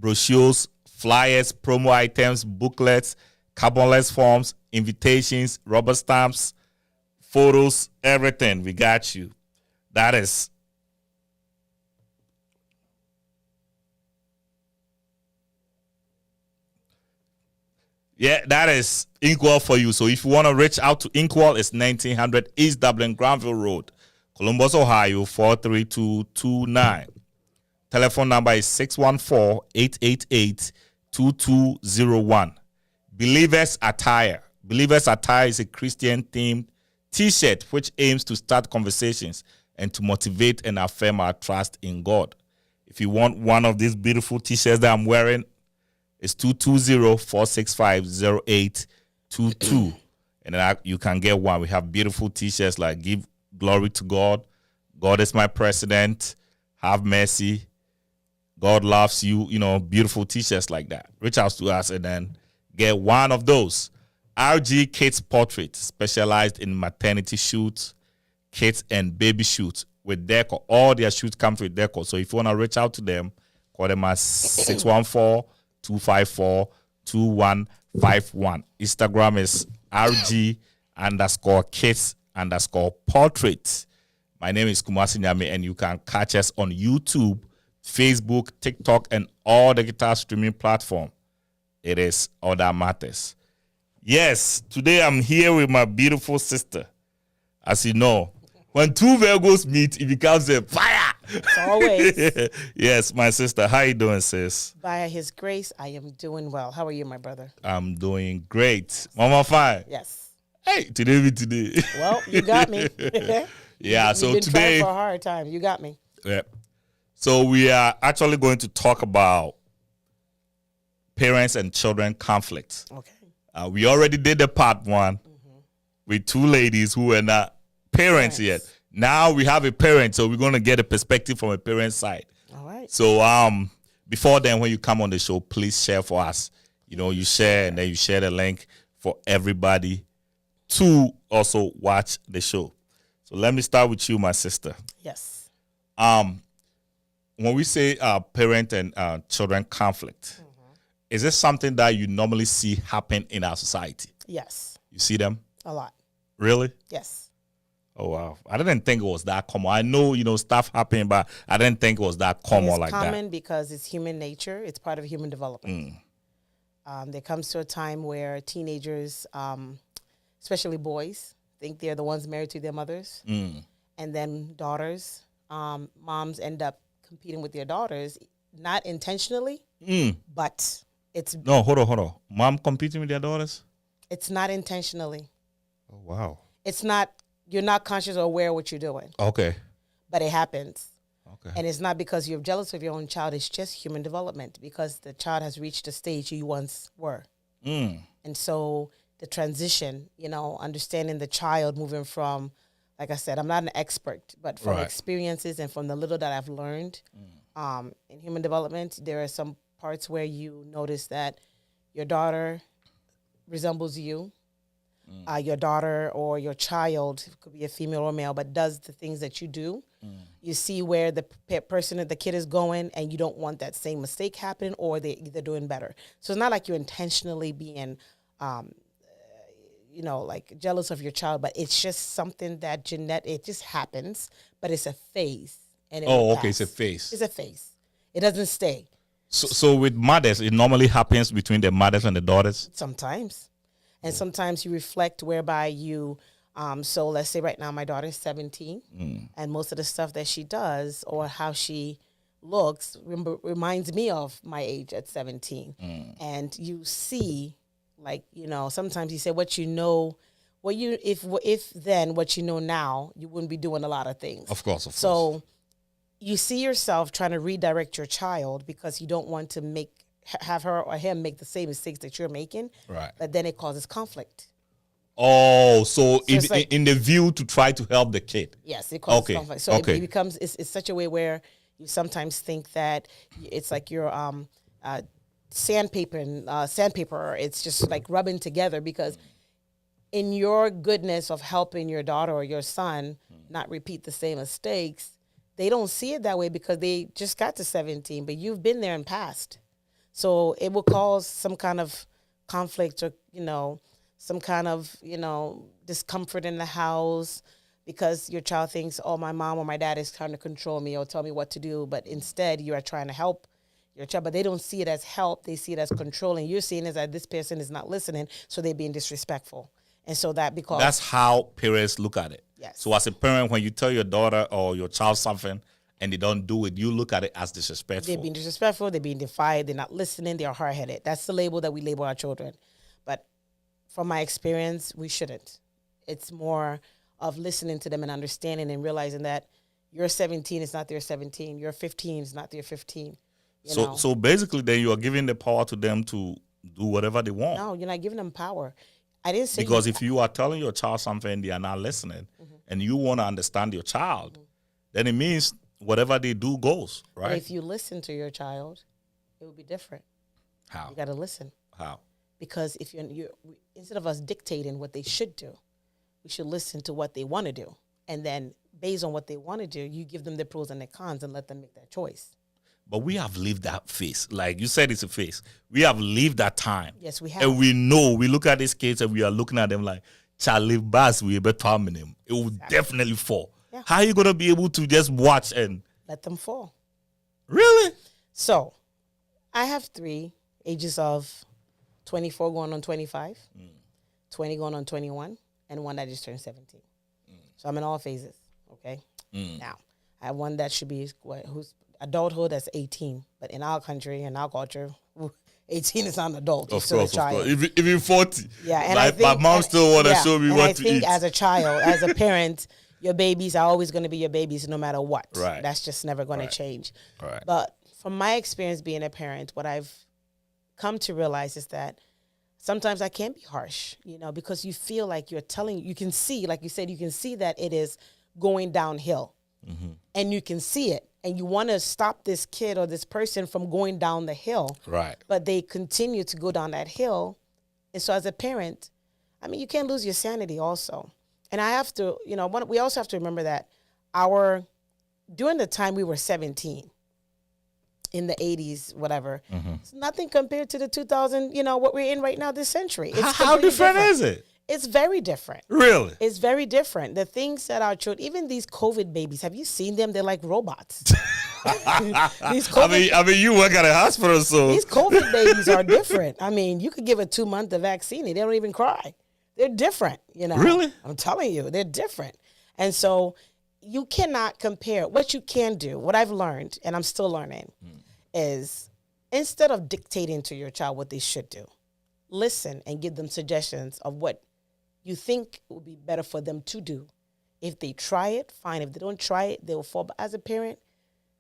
brochures, flyers, promo items, booklets, carbonless forms, invitations, rubber stamps, photos, everything. We got you. That is that is Inkwell for you. So if you want to reach out to Inkwell, it's 1900 East Dublin Granville Road, Columbus, Ohio, 43229. Telephone number is 614-888-2201. Believers Attire. Believers Attire is a Christian-themed T-shirt which aims to start conversations and to motivate and affirm our trust in God. If you want one of these beautiful T-shirts that I'm wearing, it's 220-465-0822. And then you can get one. We have beautiful T-shirts like Give Glory to God, God is my president, Have mercy, God loves you, beautiful T-shirts like that. Reach out to us and then get one of those. RG Kids Portrait, specialized in maternity shoots, kids and baby shoots with decor. All their shoots come with decor. So if you want to reach out to them, call them at 614-254-2151. Instagram is RG_kids_portrait. My name is Kumasi Nyame, and you can catch us on YouTube, Facebook, TikTok, and all the guitar streaming platform. It is all that matters. Yes, today I'm here with my beautiful sister. As you know, when two Virgos meet, it becomes a fire. Always. Yes, my sister. How you doing, sis? By His grace, I am doing well. How are you, my brother? I'm doing great. Mama, fine? Yes. Hey, today be today. Well, you got me. Yeah, You've so been today... trying for a hard time. You got me. Yeah. So we are actually going to talk about parents and children conflict. Okay. We already did the part one with two ladies who were not parents yet. Now we have a parent, so we're going to get a perspective from a parent's side. All right. So before then, when you come on the show, please share for us. You share and then you share the link for everybody to also watch the show. So let me start with you, my sister. Yes. When we say parent and children conflict, is this something that you normally see happen in our society? Yes. You see them? A lot. Really? Yes. Oh, wow. I didn't think it was that common. I know, stuff happened, but I didn't think it was that common like that. It's common because it's human nature. It's part of human development. There comes to a time where teenagers, especially boys, think they're the ones married to their mothers. And then daughters, moms end up competing with their daughters, not intentionally, but it's... No, hold on. Mom competing with their daughters? It's not intentionally. Oh, wow. It's not... You're not conscious or aware of what you're doing. Okay. But it happens. Okay. And it's not because you're jealous of your own child. It's just human development because the child has reached a stage you once were. And so the transition, understanding the child moving from, like I said, I'm not an expert, but from experiences and from the little that I've learned in human development, there are some parts where you notice that your daughter resembles you. Your daughter or your child, it could be a female or male, but does the things that you do. You see where the the kid is going, and you don't want that same mistake happening, or they're doing better. So it's not like you're intentionally being, like jealous of your child, but it's just something that it just happens, but it's a phase. And it's a phase. It's a phase. It doesn't stay. So with mothers, it normally happens between the mothers and the daughters? Sometimes. And sometimes you reflect whereby you, so let's say right now my daughter is 17, and most of the stuff that she does or how she looks reminds me of my age at 17. And you see, sometimes you say what you know, if then what you know now, you wouldn't be doing a lot of things. Of course. So you see yourself trying to redirect your child because you don't want to have her or him make the same mistakes that you're making, right? But then it causes conflict. Oh, so in the view to try to help the kid. Yes, it causes conflict. So it becomes it's such a way where you sometimes think that it's like you're sandpaper. It's just like rubbing together because in your goodness of helping your daughter or your son not repeat the same mistakes, they don't see it that way because they just got to 17, but you've been there and passed. So it will cause some kind of conflict or, some kind of, discomfort in the house because your child thinks, oh, my mom or my dad is trying to control me or tell me what to do. But instead, you are trying to help your child. But they don't see it as help. They see it as controlling. You're seeing it as this person is not listening, so they're being disrespectful. And so that's how parents look at it. Yes. So as a parent, when you tell your daughter or your child something and they don't do it, you look at it as disrespectful. They're being disrespectful. They're being defied. They're not listening. They're hard-headed. That's the label that we label our children. But from my experience, we shouldn't. It's more of listening to them and understanding and realizing that you're 17 is not their 17. You're 15 is not their 15. So basically, then you are giving the power to them to do whatever they want. No, you're not giving them power. I didn't say because if you are telling your child something they are not listening, and you want to understand your child, then it means whatever they do goes, right? But if you listen to your child, it will be different. How? You got to listen. How? Because if you're instead of us dictating what they should do, we should listen to what they want to do, and then based on what they want to do, you give them the pros and the cons and let them make that choice. But we have lived that phase. Like you said, it's a phase. We have lived that time. Yes, we have. And we know, we look at these kids and we are looking at them like, Charlie Bass, we better harm him. It will definitely fall. Yeah. How are you going to be able to just watch and... let them fall. Really? So, I have 3 ages of 24 going on 25, 20 going on 21, and one that just turned 17. So, I'm in all phases, okay? Now, I have one that should be, who's adulthood, that's 18. But in our country, in our culture, 18 is not an adult. It's still a child. Even 40. Yeah, and like, I think, my mom still want to show me what to eat. I think as a child, as a parent, your babies are always going to be your babies no matter what. Right. That's just never going to change. Right. But from my experience being a parent, what I've come to realize is that sometimes I can be harsh, because you feel like you can see, like you said, you can see that it is going downhill. And you can see it. And you want to stop this kid or this person from going down the hill. Right. But they continue to go down that hill. And so as a parent, you can't lose your sanity also. And I have to, we also have to remember that during the time we were 17, in the 80s, whatever, it's nothing compared to the 2000, what we're in right now this century. It's how different is it? It's very different. Really? It's very different. The things that our children, even these COVID babies, have you seen them? They're like robots. You work at a hospital, so. These COVID babies are different. You could give a 2-month the vaccine. They don't even cry. They're different, Really? I'm telling you, they're different. And so you cannot compare. What you can do, what I've learned, and I'm still learning, is instead of dictating to your child what they should do, listen and give them suggestions of what you think would be better for them to do. If they try it, fine. If they don't try it, they will fall. But as a parent,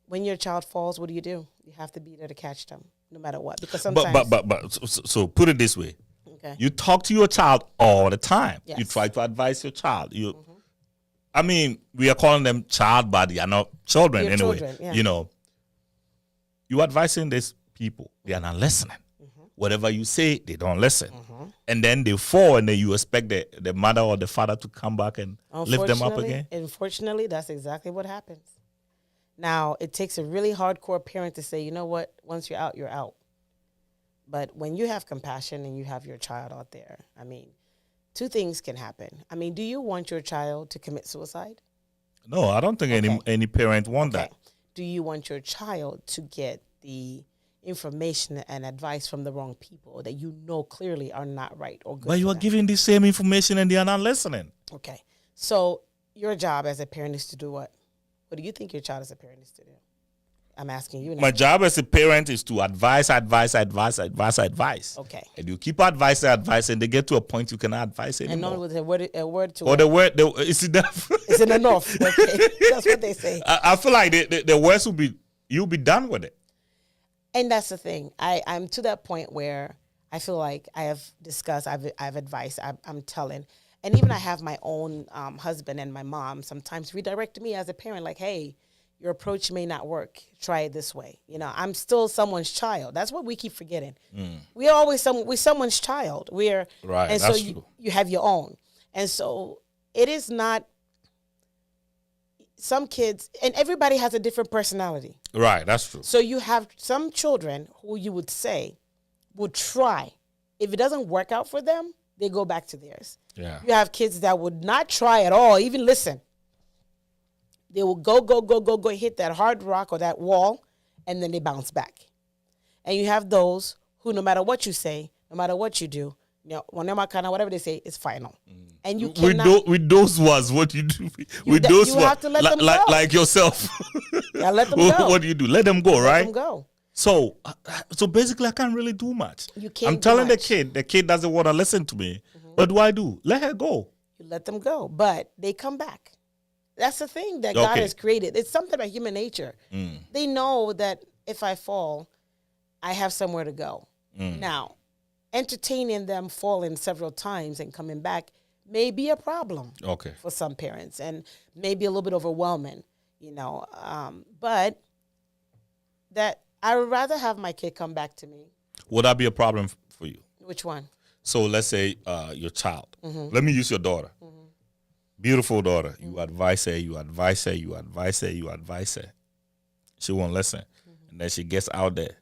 when your child falls, what do? You have to be there to catch them, no matter what. Because sometimes... So put it this way. Okay. You talk to your child all the time. Yes. You try to advise your child. We are calling them child, but they are not children anyway. Children, yeah. You advising these people, they are not listening. Whatever you say, they don't listen. And then they fall, and then you expect the mother or the father to come back and lift them up again? Unfortunately, that's exactly what happens. Now, it takes a really hardcore parent to say, you know what, once you're out, you're out. But when you have compassion and you have your child out there, 2 things can happen. Do you want your child to commit suicide? No, I don't think any parent want that. Do you want your child to get the information and advice from the wrong people that clearly are not right or good? But you are giving the same information and they are not listening. Okay. So your job as a parent is to do what? What do you think your child as a parent is to do? I'm asking you now. My job as a parent is to advise. Okay. And you keep advising, and they get to a point you cannot advise anymore. And not with a word to or word. Is it enough? Is it enough? Okay. That's what they say. I feel like the words will be, you'll be done with it. And that's the thing. I'm to that point where I feel like I have discussed, I've advised, I'm telling. And even I have my own husband and my mom sometimes redirect me as a parent, like, hey, your approach may not work. Try it this way. I'm still someone's child. That's what we keep forgetting. We are always we're someone's child. We're right. And that's so true. You have your own. And so it is not. some kids, and everybody has a different personality. Right, that's true. So you have some children who you would say would try. If it doesn't work out for them, they go back to theirs. Yeah. You have kids that would not try at all, even listen. They will go, hit that hard rock or that wall, and then they bounce back. And you have those who, no matter what you say, no matter what you do, whatever they say, is final. And you cannot. With those ones, what do you do? With those you ones, have to let them go. Like yourself. Yeah, let them go. What do you do? Let them go, right? Let them go. So basically, I can't really do much. You can't. I'm telling do much. the kid doesn't want to listen to me. What do I do? Let her go. You let them go, but they come back. That's the thing that God has created. It's something about human nature. They know that if I fall, I have somewhere to go. Now, entertaining them falling several times and coming back may be a problem for some parents, and maybe a little bit overwhelming, but that I would rather have my kid come back to me. Would that be a problem for you? Which one? So let's say your child. Let me use your daughter. Beautiful daughter. You advise her, you advise her, you advise her, you advise her. She won't listen. And then she gets out there.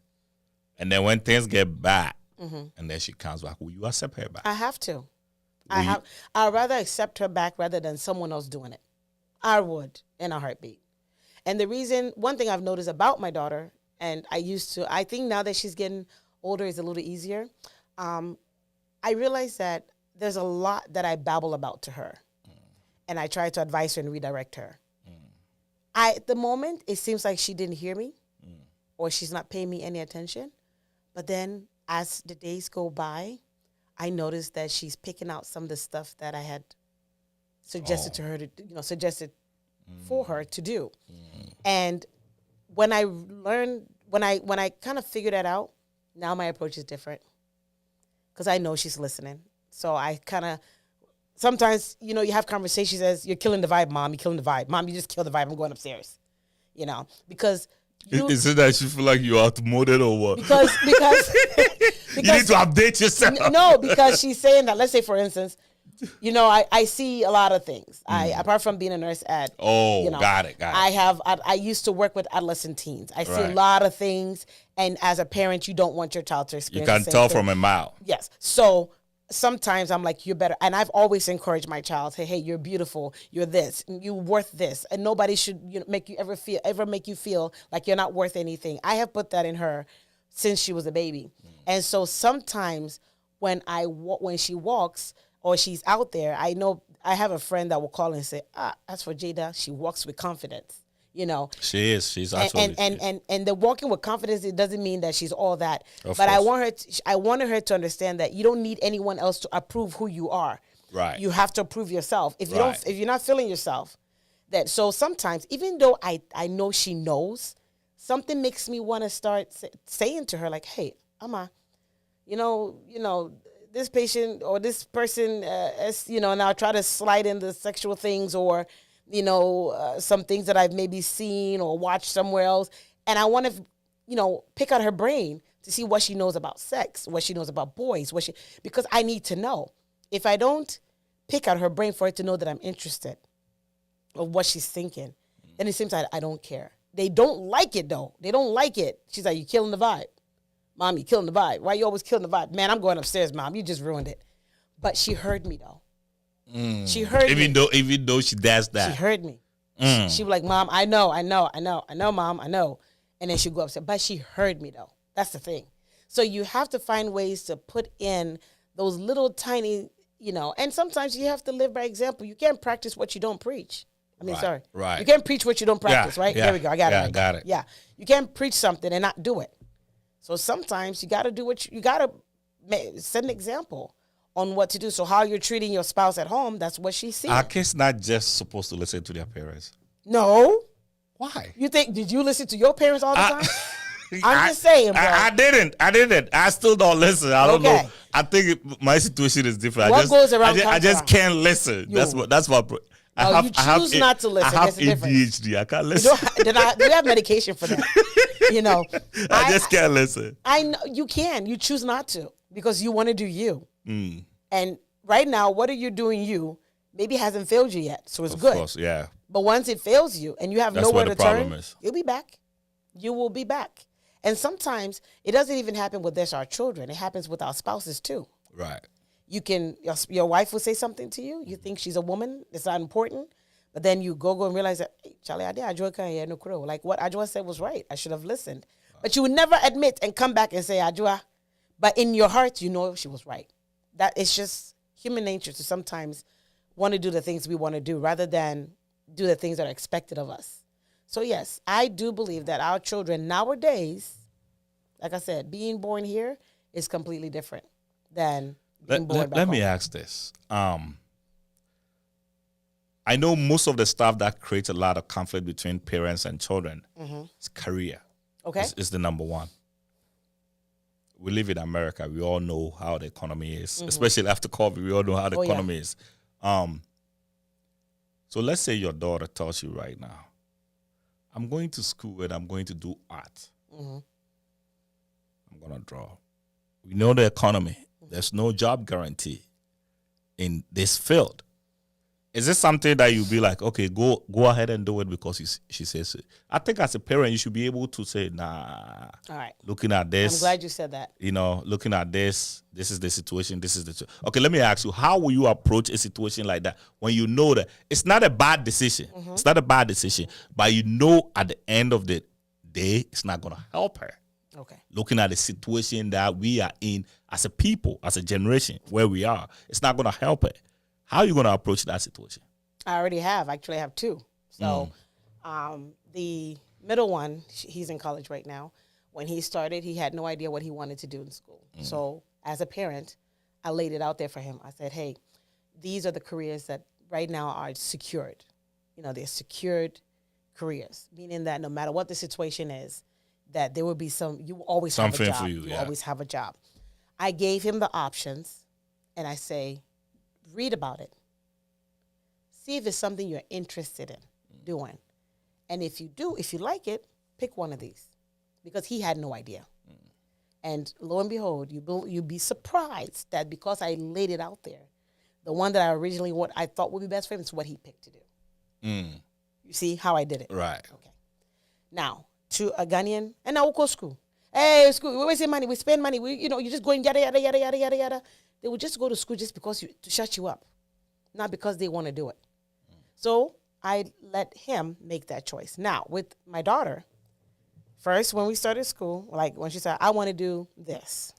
And then when things get bad, and then she comes back, will you accept her back? I have to. I'd rather accept her back rather than someone else doing it. I would, in a heartbeat. And the reason, one thing I've noticed about my daughter, and I think now that she's getting older, it's a little easier. I realize that there's a lot that I babble about to her. And I try to advise her and redirect her. At the moment, it seems like she didn't hear me or she's not paying me any attention. But then as the days go by, I noticed that she's picking out some of the stuff that I had suggested to her to, suggested for her to do. And when I learned, when I kind of figured that out, now my approach is different because I know she's listening. So I kind of, sometimes, you have conversations as, you're killing the vibe, Mom. You're killing the vibe. Mom, you just killed the vibe. I'm going upstairs. Because... Is it that you feel like you're outmoded or what? Because you need to update yourself. No, because she's saying that, let's say, for instance, I see a lot of things. Apart from being a nurse at... got it. I used to work with adolescent teens. I see a lot of things. And as a parent, you don't want your child to experience You can tell from a mile. Yes. So... sometimes I'm like, you're better. And I've always encouraged my child, hey, you're beautiful. You're this. You're worth this. And nobody should make you ever make you feel like you're not worth anything. I have put that in her since she was a baby. And so sometimes when she walks or she's out there, I know I have a friend that will call and say, as for Jada, she walks with confidence. She is. She's absolutely. And the walking with confidence, it doesn't mean that she's all that. But I wanted her to understand that you don't need anyone else to approve who you are. Right. You have to approve yourself. If you're not feeling yourself, so sometimes, even though I know she knows, something makes me want to start saying to her like, hey, Amma, this patient or this person, now try to slide in the sexual things or some things that I've maybe seen or watched somewhere else. And I want to, pick out her brain to see what she knows about sex, what she knows about boys, because I need to know. If I don't pick out her brain for her to know that I'm interested of what she's thinking, then it seems like I don't care. They don't like it, though. They don't like it. She's like, you killing the vibe. Mom, you killing the vibe. Why you always killing the vibe? Man, I'm going upstairs, Mom. You just ruined it. But she heard me, though. She heard me. Even though she does that. She heard me. She was like, Mom, I know, Mom, I know. And then she'd go upstairs. But she heard me, though. That's the thing. So you have to find ways to put in those little tiny, and sometimes you have to live by example. You can't practice what you don't preach. Right. You can't preach what you don't practice, right? Yeah, there we go. I got it. Got it. Yeah. You can't preach something and not do it. So sometimes you got to do you got to set an example on what to do. So how you're treating your spouse at home, that's what she's seeing. Our kids not just supposed to listen to their parents. No. Why? Did you listen to your parents all the time? I'm just saying, bro. I didn't. I still don't listen. I don't know. I think my situation is different. Goes around I just can't listen. That's my problem. You choose not to listen. I have ADHD. I can't listen. Do you have medication for that? I just can't listen. I know you can. You choose not to because you want to do you. And right now, what are you doing? You maybe hasn't failed you yet, so it's good. Of course, yeah. But once it fails you and you have That's nowhere where to the problem turn, is. you'll be back. You will be back. And sometimes it doesn't even happen with just our children. It happens with our spouses too. Right. You can, your wife will say something to you. You think she's a woman. It's not important. But then you go and realize that, hey, Charlie, I did Ajua can't hear no crow. Like what Ajua said was right. I should have listened. But you would never admit and come back and say, Ajua. But in your heart, you know she was right. That it's just human nature to sometimes want to do the things we want to do rather than do the things that are expected of us. So yes, I do believe that our children nowadays, like I said, being born here is completely different than being born back Let home. me ask this. I know most of the stuff that creates a lot of conflict between parents and children is career. Okay. Is the number one. We live in America. We all know how the economy is, especially after COVID. We all know how the economy is. So let's say your daughter tells you right now, I'm going to school and I'm going to do art. I'm going to draw. We know the economy. There's no job guarantee in this field. Is this something that you'll be like, okay, go ahead and do it because she says so? I think as a parent, you should be able to say, nah. All right. Looking at this. I'm glad you said that. You know, looking at this is the situation, this is the... Okay, let me ask you, how will you approach a situation like that when you know that it's not a bad decision? It's not a bad decision, but you know at the end of the day, it's not going to help her. Okay. Looking at the situation that we are in as a people, as a generation, where we are, it's not going to help her. How are you going to approach that situation? I already have. Actually, I have two. So the middle one, he's in college right now. When he started, he had no idea what he wanted to do in school. So as a parent, I laid it out there for him. I said, hey, these are the careers that right now are secured. You know, they're secured careers, meaning that no matter what the situation is, that there will be you always Something have a job. for you, You always have a job. I gave him the options, and I say, read about it. See if it's something you're interested in doing. And if you do, if you like it, pick one of these. Because he had no idea. And lo and behold, you'll be surprised that because I laid it out there, the one that I thought would be best for him is what he picked to do. You see how I did it? Right. Okay. Now, to a Ghanaian, and now we'll go school. Hey, school, we waste money, we spend money, you just going yada, yada, yada, yada, yada, yada. They would just go to school just because to shut you up, not because they want to do it. So I let him make that choice. Now, with my daughter, first, when we started school, like when she said, I want to do this.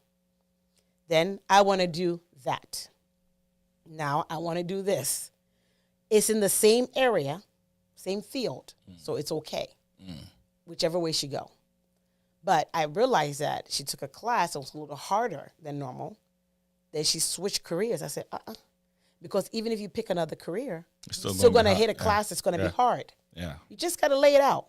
Then I want to do that. Now I want to do this. It's in the same area, same field, so it's okay, whichever way she go. But I realized that she took a class that was a little harder than normal. Then she switched careers. I said, because even if you pick another career, you're still going to hit a class that's going to be hard. Yeah. You just got to lay it out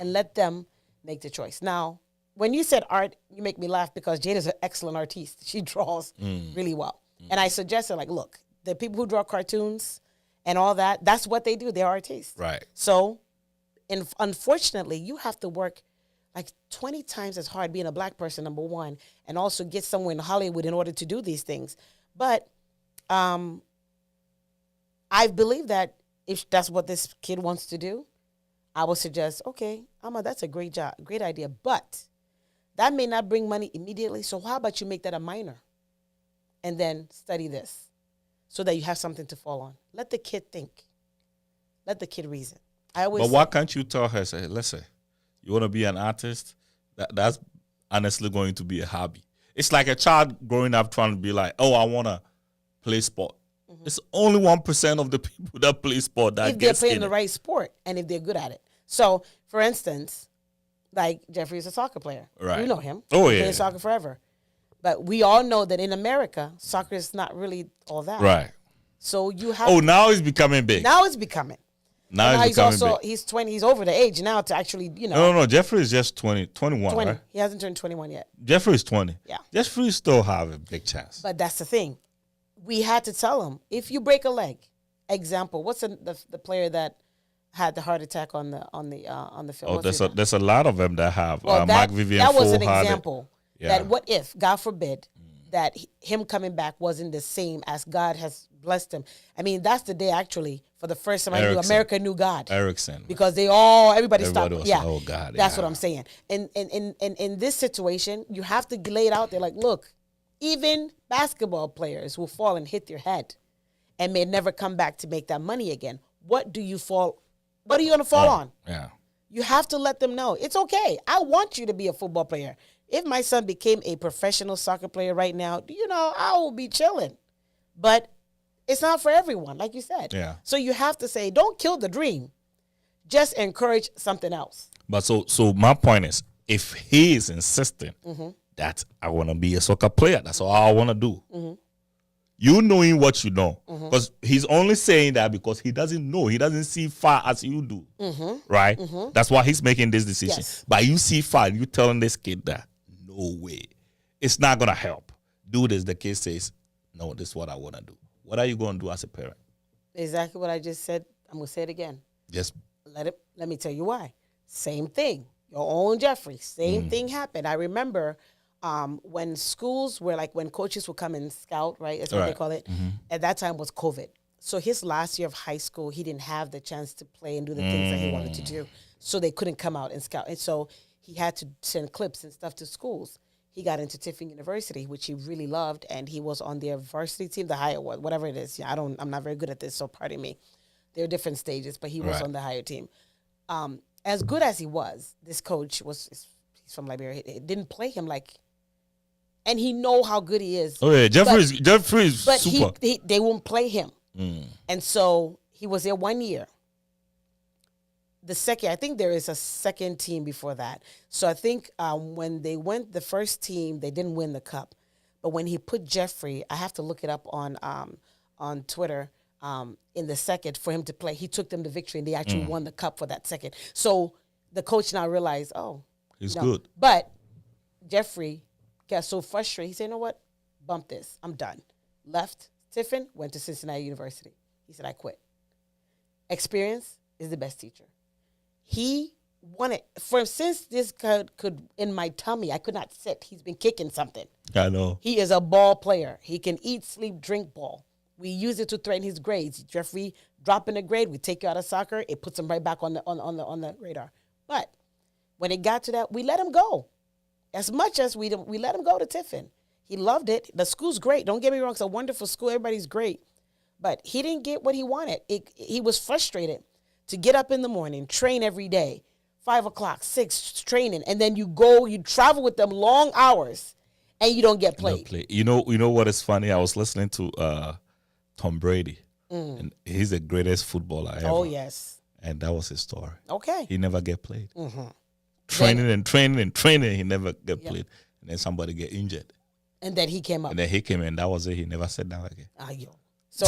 and let them make the choice. Now, when you said art, you make me laugh because Jade is an excellent artiste. She draws really well. And I suggested, like, look, the people who draw cartoons and all that, that's what they do. They're artists. Right. So, unfortunately, you have to work like 20 times as hard being a black person, number one, and also get somewhere in Hollywood in order to do these things. But I believe that if that's what this kid wants to do, I would suggest, okay, Amma, that's a great job, great idea, but that may not bring money immediately. So how about you make that a minor and then study this so that you have something to fall on? Let the kid think. Let the kid reason. But why can't you tell her, say, listen, you want to be an artist? That's honestly going to be a hobby. It's like a child growing up trying to be like, oh, I want to play sport. It's only 1% of the people that play sport that if they're playing the right sport and if they're good at it. So, for instance, like Jeffrey is a soccer player. Right. You know him. Oh, He's yeah. playing soccer forever. But we all know that in America, soccer is not really all that. Right. So you have. Oh, now it's becoming big. Now it's becoming. Now it's becoming also big. he's 20. He's over the age now to actually No. Jeffrey is just 21, 20. right? He hasn't turned 21 yet. Jeffrey is 20. Yeah. Jeffrey still have a big chance. But that's the thing. We had to tell him, if you break a leg, example, what's the player that had the heart attack on the field? Oh, there's a lot of them that have. Well, Mark Vivian that was Foe an had it. example. Yeah. That what if, God forbid, that him coming back wasn't the same as God has blessed him. I mean, that's the day actually for the first time I knew America knew God. Erickson. Because everybody stopped. Was, yeah. Oh God. That's what I'm saying. And in this situation, you have to lay it out there like, look, even basketball players will fall and hit their head and may never come back to make that money again. What are you going to fall on? Yeah. You have to let them know. It's okay. I want you to be a football player. If my son became a professional soccer player right now, I will be chilling. But it's not for everyone, like you said. Yeah. So you have to say, don't kill the dream. Just encourage something else. But so my point is, if he is insisting that I want to be a soccer player, that's all I want to do. You knowing what you know. Because he's only saying that because he doesn't know. He doesn't see far as you do. Right? That's why he's making this decision. Yes. But you see far, you telling this kid that, no way. It's not going to help. Do this. The kid says, no, this is what I want to do. What are you going to do as a parent? Exactly what I just said. I'm going to say it again. Just Let me tell you why. Same thing. Your own Jeffrey. Same thing happened. I remember when schools were like, when coaches would come and scout, right? That's what they call it. At that time was COVID. So his last year of high school, he didn't have the chance to play and do the things that he wanted to do. So they couldn't come out and scout. And so he had to send clips and stuff to schools. He got into Tiffin University, which he really loved, and he was on their varsity team, the higher one, whatever it is. Yeah, I'm not very good at this, so pardon me. There are different stages, but he was on the higher team. As good as he was, this coach he's from Liberia. He didn't play him like, and he know how good he is. Oh yeah, Jeffrey is but super. They won't play him, and so he was there 1 year. I think there is a second team before that. So I think when they went the first team, they didn't win the cup. But when he put Jeffrey, I have to look it up on Twitter, in the second for him to play, he took them to victory and they actually won the cup for that second. So the coach now realized, he's good. But Jeffrey got so frustrated, he said, you know what? Bump this. I'm done. Left Tiffin, went to Cincinnati University. He said, I quit. Experience is the best teacher. He wanted, since this could in my tummy, I could not sit. He's been kicking something. I know. He is a ball player. He can eat, sleep, drink ball. We use it to threaten his grades. Jeffrey dropping a grade, we take you out of soccer. It puts him right back on the radar. But when it got to that, we let him go. As much as we let him go to Tiffin. He loved it. The school's great. Don't get me wrong. It's a wonderful school. Everybody's great. But he didn't get what he wanted. He was frustrated to get up in the morning, train every day, 5 o'clock, 6, training, and then you travel with them long hours, and you don't get played. You know what is funny? I was listening to Tom Brady, and he's the greatest footballer ever. Oh, yes. And that was his story. Okay. He never get played. Training, he never get played. And then somebody get injured. And then he came up. And then he came in. That was it. He never sat down again. So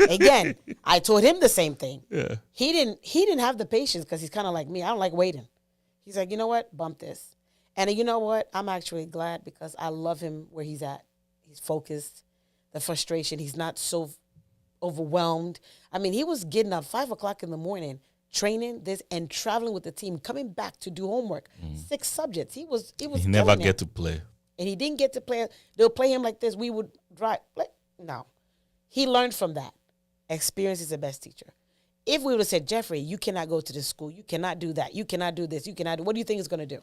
again, I told him the same thing. Yeah. He didn't have the patience because he's kind of like me. I don't like waiting. He's like, you know what? Bump this. And you know what? I'm actually glad because I love him where he's at. He's focused. The frustration. He's not so overwhelmed. I mean, he was getting up 5 o'clock in the morning, training this and traveling with the team, coming back to do homework. 6 subjects. He never get to play. And he didn't get to play. They'll play him like this. We would drive. No. He learned from that. Experience is the best teacher. If we would have said, Jeffrey, you cannot go to this school. You cannot do that. You cannot do this. You cannot do. What do you think he's going to do?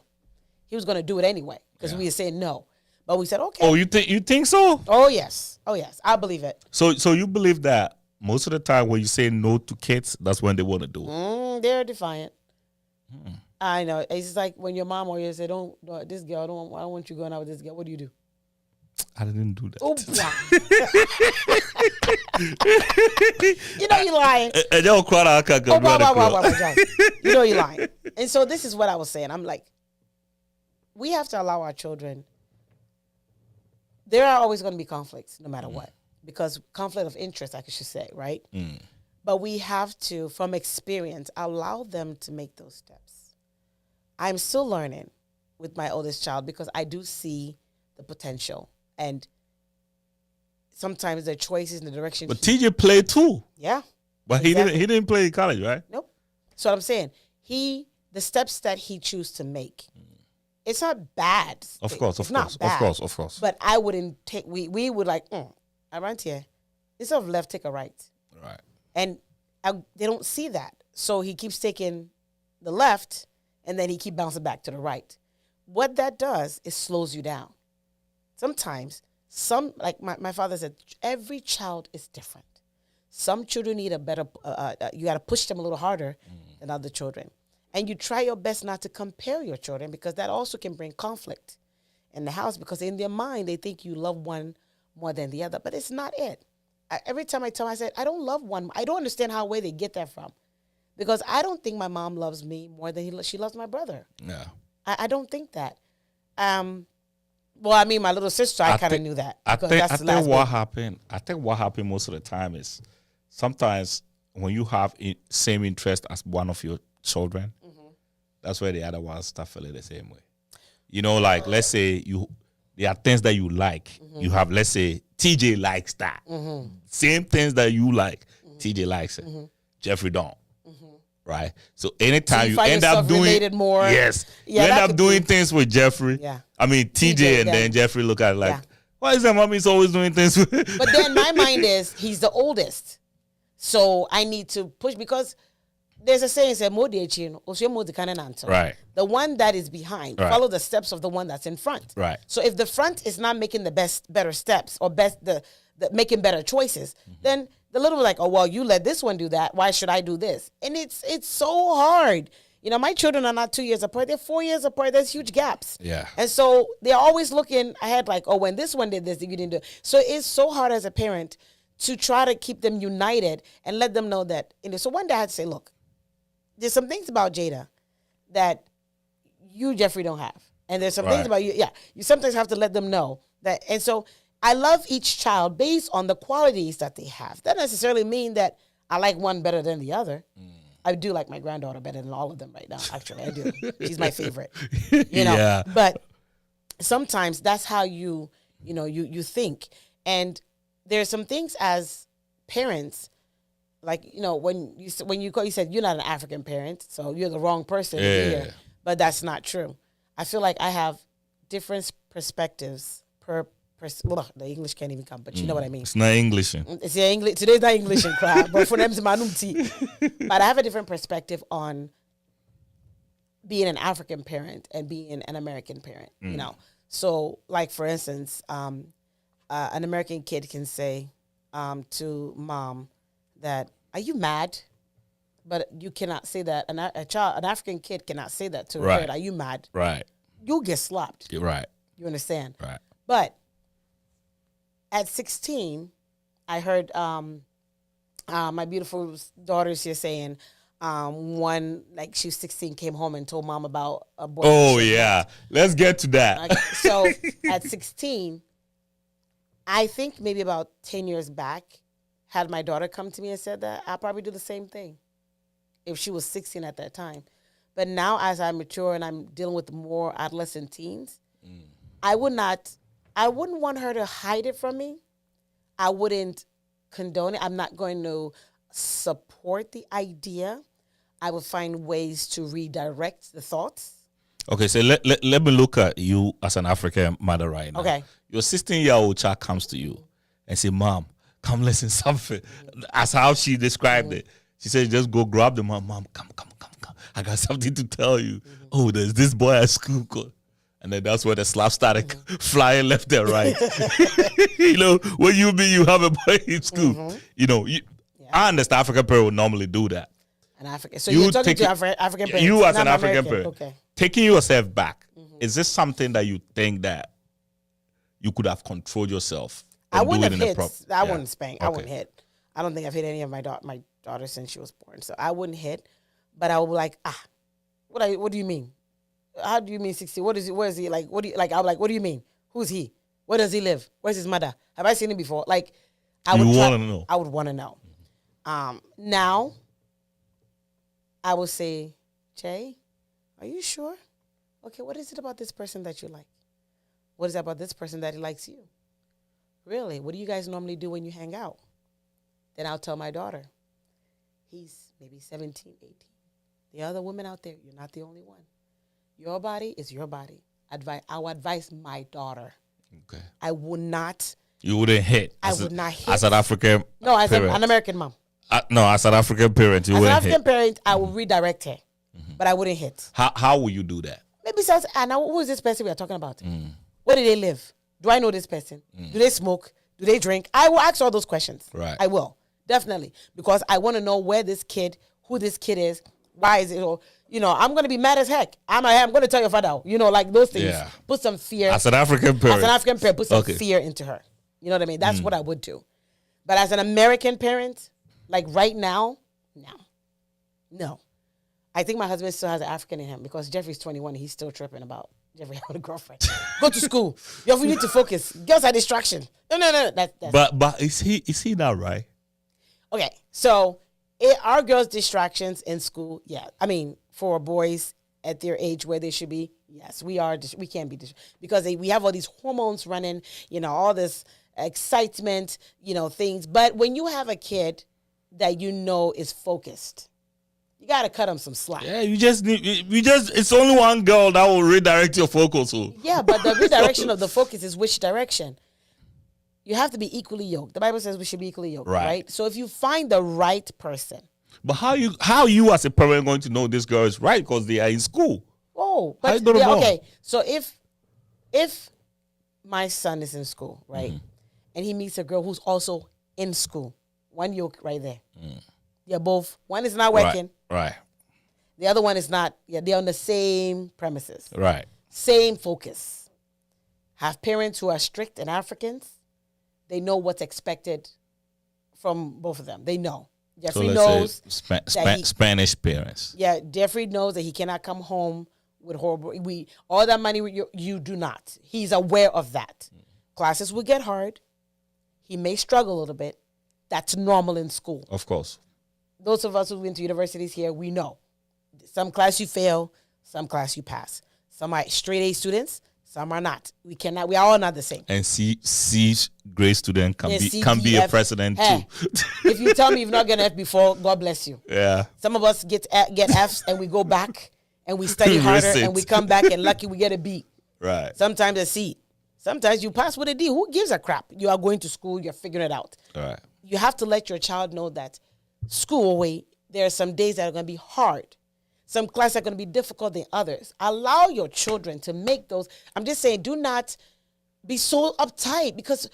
He was going to do it anyway because we were saying no. But we said, okay. Oh, you think so? Oh, yes. Oh, yes. I believe it. So you believe that most of the time when you say no to kids, that's when they want to do it? They're defiant. I know. It's like when your mom or you say, don't, this girl, I don't want you going out with this girl. What do? I didn't do that. Oh, you know you're lying. You know you're lying. And so this is what I was saying. I'm like, we have to allow our children. There are always going to be conflicts, no matter what, because conflict of interest, I should say, right? But we have to, from experience, allow them to make those steps. I'm still learning with my oldest child because I do see the potential. And sometimes the choices in the direction. But TJ played too. Yeah. But exactly. he didn't play in college, right? Nope. So what I'm saying, the steps that he chooses to make, it's not bad. Of course, it's of not course, bad, of course, of course. But I wouldn't take. We would like around here. Instead of left, take a right. Right. And they don't see that, so he keeps taking the left, and then he keep bouncing back to the right. What that does is slows you down. Sometimes, like my father said, every child is different. Some children need a better. You got to push them a little harder than other children. And you try your best not to compare your children, because that also can bring conflict in the house, because in their mind, they think you love one more than the other. But it's not it. Every time I tell them, I said, I don't love one. I don't understand how way they get that from. Because I don't think my mom loves me more than she loves my brother. Yeah. I don't think that. Well, I mean, my little sister, I kind of knew that. I think what happened most of the time is sometimes when you have same interest as one of your children, that's where the other ones start feeling the same way. You know, like let's say there are things that you like. You have, let's say, TJ likes that. Same things that you like, TJ likes it. Jeffrey don't. Right? So anytime you end up doing more, yes, you end up doing things with Jeffrey. Yeah. I mean, TJ and then Jeffrey look at it like, why is that mommy's always doing things with But then my mind is, he's the oldest. So I need to push, because there's a saying, right. The one that is behind, follow the steps of the one that's in front. Right. So if the front is not making the better steps, or the making better choices, then the little like, oh, well, you let this one do that. Why should I do this? And it's so hard. You know, my children are not 2 years apart. They're 4 years apart. There's huge gaps. Yeah. And so they're always looking ahead like, oh, when this one did this, you didn't do it. So it's so hard as a parent to try to keep them united and let them know that. So one day I had to say, look, there's some things about Jada that you, Jeffrey, don't have. And there's some things about you. Yeah. You sometimes have to let them know that. And so I love each child based on the qualities that they have. That doesn't necessarily mean that I like one better than the other. I do like my granddaughter better than all of them right now. Actually, I do. She's my favorite. You know. Yeah. But sometimes that's how you think. And there's some things as parents, like, you know, when you said you're not an African parent, so you're the wrong person here. But that's not true. I feel like I have different perspectives per. The English can't even come, but you know what I mean. It's not English. It's English. Today's not English in crap, but for them it's manumti. But I have a different perspective on being an African parent and being an American parent. You know, so like for instance, an American kid can say to mom that, "Are you mad?" But you cannot say that. An African kid cannot say that to a parent. Are you mad? Right. You'll get slapped. Right. You understand? Right. But at 16, I heard my beautiful daughters here saying one, like she was 16, came home and told mom about a boy. Oh, yeah. Let's get to that. Okay. So at 16, I think maybe about 10 years back, had my daughter come to me and said that, I'll probably do the same thing if she was 16 at that time. But now as I mature and I'm dealing with more adolescent teens, I wouldn't want her to hide it from me. I wouldn't condone it. I'm not going to support the idea. I would find ways to redirect the thoughts. Okay, so let me look at you as an African mother right now. Okay. Your 16-year-old child comes to you and say, Mom, come listen something. As how she described it. She said, just go grab the mom. Mom, come. I got something to tell you. Oh, there's this boy at school called. And then that's where the slap started flying left and right. You know, when you have a boy in school, you know, I understand African parents would normally do that. An African. So you're talking to African parents. You as an African parent. Okay. Taking yourself back, is this something that you think that you could have controlled yourself? I wouldn't have hit. I wouldn't spank. Okay. I wouldn't hit. I don't think I've hit any of my daughter since she was born. So I wouldn't hit. But I would be like, what do you mean? How do you mean 60? What is he? Where is he? Like, what do you like? I'm like, what do you mean? Who's he? Where does he live? Where's his mother? Have I seen him before? Like, I would want to know. I would want to know. Now, I would say, Jay, are you sure? Okay, what is it about this person that you like? What is it about this person that he likes you? Really? What do you guys normally do when you hang out? Then I'll tell my daughter, he's maybe 17, 18. The other women out there, you're not the only one. Your body is your body. advise. I would advise my daughter. Okay. I would not. You wouldn't hit. I would not hit. As an African No, as parent. an American mom. No, as an African parent, you As an wouldn't African hit. parent, I would redirect her, but I wouldn't hit. How will you do that? Maybe says, now who is this person we are talking about? Where do they live? Do I know this person? Do they smoke? Do they drink? I will ask all those questions. Right. I will, definitely, because I want to know who this kid is, why is it, or, I'm going to be mad as heck. I'm going to tell your father, like those things. Yeah. Put some fear. As an African parent. As an African parent, put some fear into her. You know what I mean? That's what I would do. But as an American parent, like right now, no. I think my husband still has an African in him because Jeffrey's 21 and he's still tripping about Jeffrey having a girlfriend. Go to school. You need to focus. Girls are distraction. No. That's But is he not right? okay. So are girls distractions in school? Yeah. I mean, for boys at their age where they should be, yes, we are. We can't be because we have all these hormones running. All this excitement. Things. But when you have a kid that is focused, you got to cut them some slack. Yeah, it's only one girl that will redirect your focus. So. Yeah, but the redirection of the focus is which direction? You have to be equally yoked. The Bible says we should be equally yoked, right? So if you find the right person. But how you as a parent going to know this girl is right because they are in school? Oh, but okay. So if my son is in school, right, and he meets a girl who's also in school, one yoke right there. They're both. One is not working. Right. The other one is not. Yeah, they're on the same premises. Right. Same focus. Have parents who are strict and Africans. They know what's expected from both of them. They know. Jeffrey knows. Spanish parents. Yeah, Jeffrey knows that he cannot come home with horrible. All that money you do not. He's aware of that. Classes will get hard. He may struggle a little bit. That's normal in school. Of course. Those of us who went to universities here, we know. Some class you fail, some class you pass. Some are straight A students, some are not. We are all not the same. And C grade student can be a president too. If you tell me you've not gotten F before, God bless you. Yeah. Some of us get Fs and we go back and we study harder and we come back and lucky we get a B. Right. Sometimes a C. Sometimes you pass with a D. Who gives a crap? You are going to school, you're figuring it out. All right. You have to let your child know that school, there are some days that are going to be hard. Some classes are going to be difficult than others. Allow your children to make those. I'm just saying, do not be so uptight because,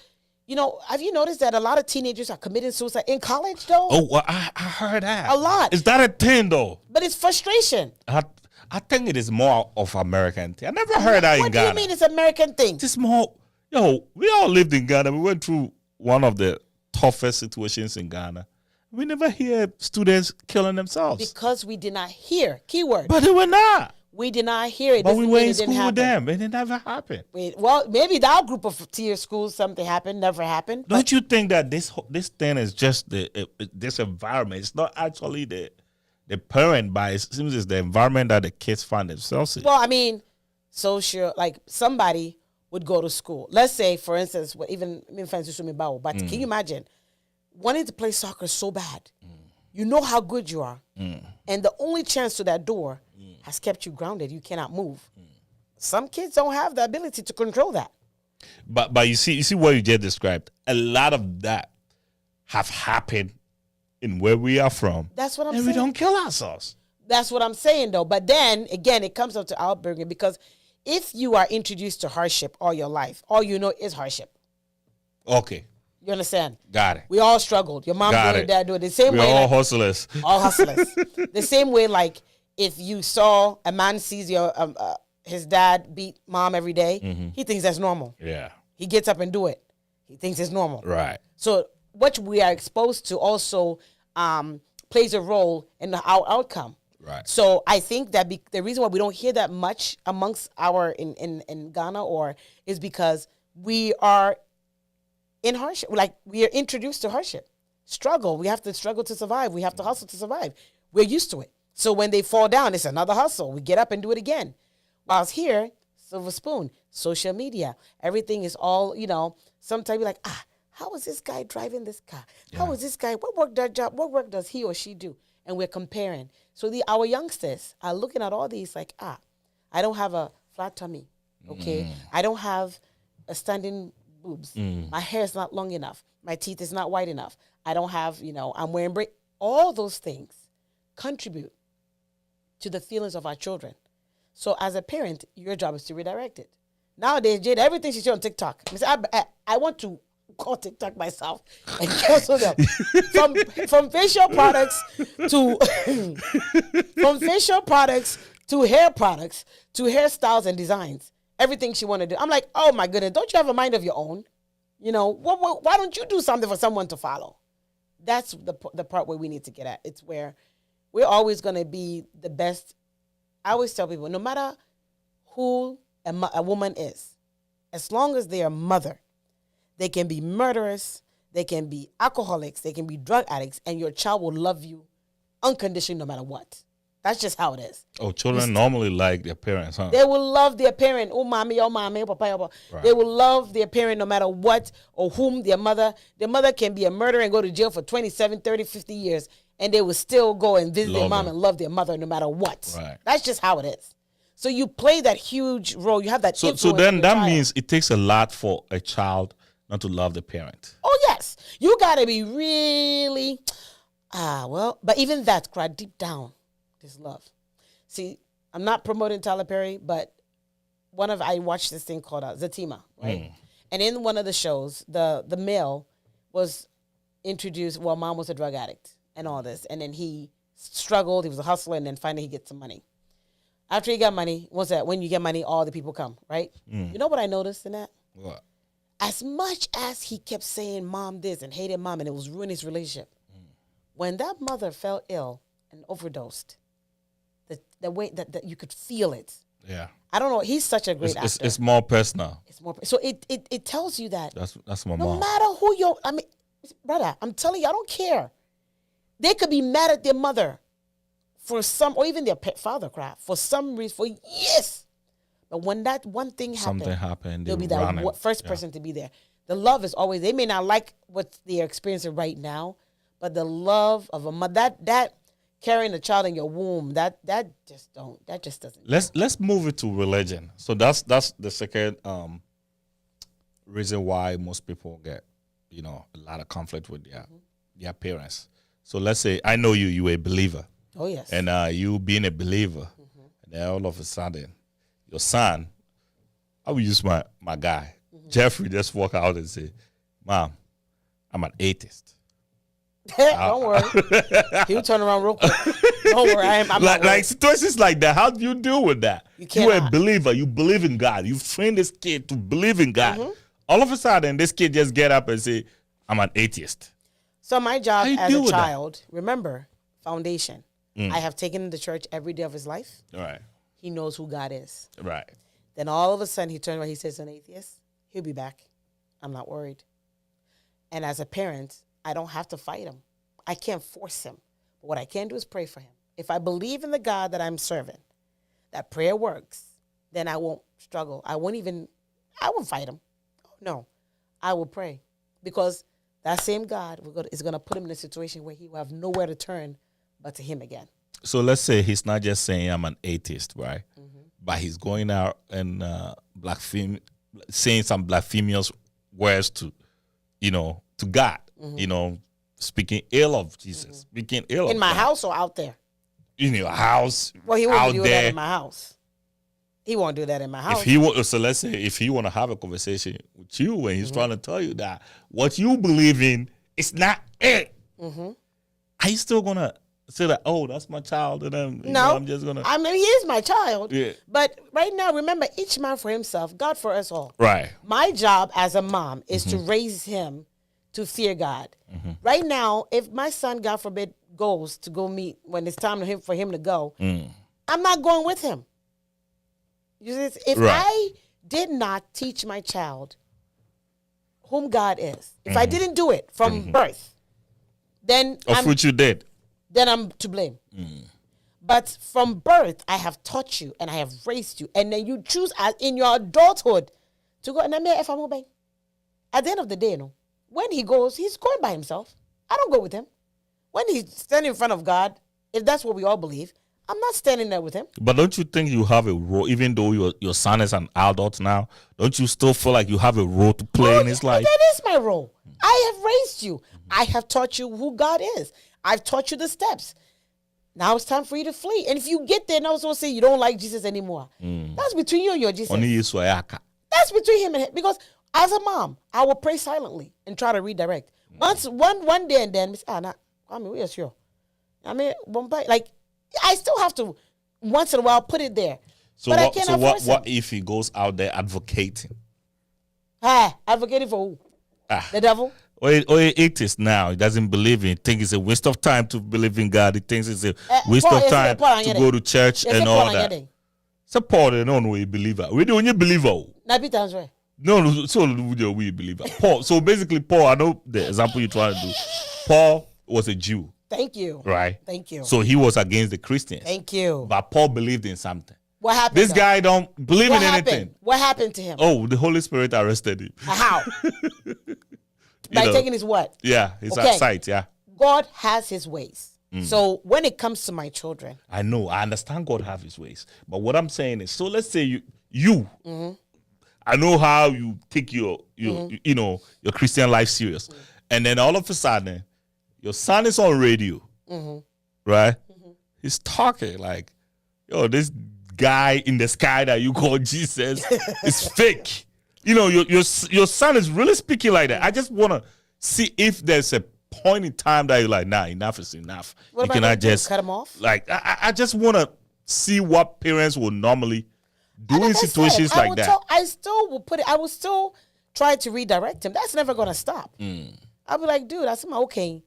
have you noticed that a lot of teenagers are committing suicide in college, though? Oh, well, I heard that. A lot. Is that a thing, though? But it's frustration. I think it is more of American thing. I never heard that in Ghana. What do you mean it's American thing? It's more, we all lived in Ghana. We went through one of the toughest situations in Ghana. We never hear students killing themselves. Because we did not hear. Keyword. But they were not. We did not hear it. But we were in school with them, and it never happened. Well, maybe that group of tier schools, something happened, never happened. Don't you think that this thing is just this environment? It's not actually the parent, but it seems it's the environment that the kids find themselves in. Well, I mean, like somebody would go to school. Let's say, for instance, even fancy swimming bow. But can you imagine wanting to play soccer so bad? You know how good you are, and the only chance to that door has kept you grounded. You cannot move. Some kids don't have the ability to control that. But you see what you just described. A lot of that have happened in where we are from. That's what I'm saying. And we don't kill ourselves. That's what I'm saying, though. But then, again, it comes up to our upbringing because if you are introduced to hardship all your life, all you know is hardship. Okay. You understand? Got it. We all struggled. Your mom doing it, dad doing it. The same way. We're all hustlers. All hustlers. The same way, like, if you saw a man sees his dad beat mom every day, he thinks that's normal. Yeah. He gets up and do it. He thinks it's normal. Right. So what we are exposed to also plays a role in our outcome. Right. So I think that the reason why we don't hear that much amongst in Ghana is because we are in hardship. Like, we are introduced to hardship. Struggle. We have to struggle to survive. We have to hustle to survive. We're used to it. So when they fall down, it's another hustle. We get up and do it again. Whilst here, silver spoon, social media, everything is all, sometimes you're like, how is this guy driving this car? Yeah. How is this guy, what work does he or she do? And we're comparing. So our youngsters are looking at all these like, I don't have a flat tummy. Okay, I don't have a standing boobs. My hair is not long enough. My teeth is not white enough. I don't have, I'm wearing all those things contribute to the feelings of our children. So as a parent, your job is to redirect it. Nowadays, Jade, everything she see on TikTok. I want to call TikTok myself and cancel them. From facial products to hair products to hairstyles and designs. Everything she want to do. I'm like, oh my goodness, don't you have a mind of your own? Why don't you do something for someone to follow? That's the part where we need to get at. It's where we're always going to be the best. I always tell people, no matter who a woman is, as long as they're a mother, they can be murderers, they can be alcoholics, they can be drug addicts, and your child will love you unconditionally no matter what. That's just how it is. Oh, children normally like their parents, huh? They will love their parent. Oh, mommy, papa, papa. Right. They will love their parent no matter what or whom their mother. Their mother can be a murderer and go to jail for 27, 30, 50 years, and they will still go and visit their mom and love their mother no matter what. Right. That's just how it is. So you play that huge role. You have that influence. So then that means it takes a lot for a child not to love the parent. Oh, yes. You got to be really, but even that, cry deep down. This love. See, I'm not promoting Tyler Perry, but I watched this thing called Zatima, right? And in one of the shows, the male was introduced, mom was a drug addict and all this. And then he struggled, he was a hustler, and then finally he gets some money. After he got money, what's that? When you get money, all the people come, right? You know what I noticed in that? What? As much as he kept saying mom this and hated mom, and it was ruining his relationship, when that mother fell ill and overdosed, the way that you could feel it. Yeah. I don't know. He's such a great actor. It's more personal. It's more. So it tells you that. That's my no mom. matter who brother, I'm telling you, I don't care. They could be mad at their mother for or even their father, for some reason, for years. But when that one thing happened, they'll be that first person to be there. The love is always, they may not like what they're experiencing right now, but the love of a mother, that carrying a child in your womb, that just doesn't. Let's move it to religion. So that's the second reason why most people get a lot of conflict with their parents. So let's say I know you were a believer. Oh yes. And you being a believer, and then all of a sudden your son, I will use my guy Jeffrey, just walk out and say, "Mom, I'm an atheist." Don't worry. He'll turn around real quick. Don't worry. I'm like situations like that. How do you deal with that? You're a believer. You believe in God. You've trained this kid to believe in God. All of a sudden, this kid just get up and say, "I'm an atheist." So my job as a child, remember, foundation. I have taken him to church every day of his life. Right. He knows who God is. Right. Then all of a sudden, he turns around. He says, "An atheist." He'll be back. I'm not worried. And as a parent, I don't have to fight him. I can't force him. But what I can do is pray for him. If I believe in the God that I'm serving, that prayer works, then I won't struggle. I won't fight him. No, I will pray. Because that same God is going to put him in a situation where he will have nowhere to turn but to him again. So let's say he's not just saying I'm an atheist, right? But he's going out and saying some blasphemous words to God, speaking ill of Jesus, speaking ill of in my God. house or out there? In your house. Well, he won't do that in my house. He won't do that in my house. So let's say if he want to have a conversation with you and he's trying to tell you that what you believe in is not it, are you still gonna say that? Oh, that's my child, and then I'm just gonna. I mean, he is my child. Yeah. But right now, remember, each man for himself, God for us all. Right. My job as a mom is to raise him to fear God. Right now, if my son, God forbid, goes to go meet when it's time for him to go, I'm not going with him. If I did not teach my child whom God is, if I didn't do it from birth, then which you did, then I'm to blame. But from birth, I have taught you and I have raised you, and then you choose in your adulthood to go. And at the end of the day, when he goes, he's going by himself. I don't go with him. When he's standing in front of God, if that's what we all believe, I'm not standing there with him. But don't you think you have a role, even though your son is an adult now? Don't you still feel like you have a role to play in his life? That is my role. I have raised you. I have taught you who God is. I've taught you the steps. Now it's time for you to flee. And if you get there and also say you don't like Jesus anymore, that's between you and your Jesus. That's between him and him. Because as a mom, I will pray silently and try to redirect. Once one day and then, we are sure. Like, I still have to once in a while put it there. So what if he goes out there advocating? Advocating for who? The devil? Or atheist now. He doesn't believe in it. He thinks it's a waste of time to believe in God. He thinks it's a waste of time to go to church and all that. Support it, no way believer. We don't you believe all. No, so we believe. Paul. So basically, Paul, I know the example you're trying to do. Paul was a Jew. Thank you. Right? Thank you. So he was against the Christians. Thank you. But Paul believed in something. What happened? This guy don't believe in anything. What happened to him? Oh, the Holy Spirit arrested him. How? By taking his what? Yeah, his sight, yeah. God has his ways. So when it comes to my children. I know, I understand God have his ways. But what I'm saying is, so let's say you I know how you take your Christian life serious. And then all of a sudden, your son is on radio, right? He's talking like, yo, this guy in the sky that you call Jesus is fake. Your son is really speaking like that. I just want to see if there's a point in time that you're like, nah, enough is enough. What you cannot just cut him off? Like, I just want to see what parents will normally do in situations like that. I will still try to redirect him. That's never going to stop. I'll be like, dude, okay,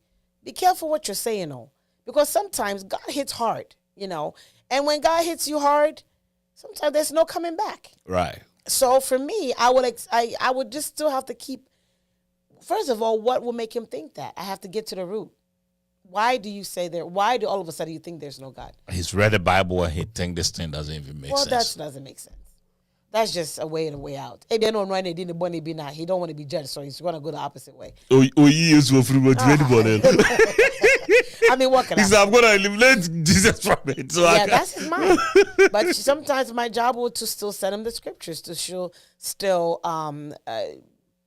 be careful what you're saying, though. Because sometimes God hits hard, And when God hits you hard, sometimes there's no coming back. Right. So for me, I would just still have to keep, first of all, what will make him think that? I have to get to the root. Why do you say there? Why do all of a sudden you think there's no God? He's read the Bible and he thinks this thing doesn't even make sense. Well, that doesn't make sense. That's just a way in and way out. If they don't run it, he don't want to be judged, so he's going to go the opposite way. I mean, what can I say? I'm going to eliminate Jesus from it. So that's his mind. But sometimes my job will to still send him the scriptures to still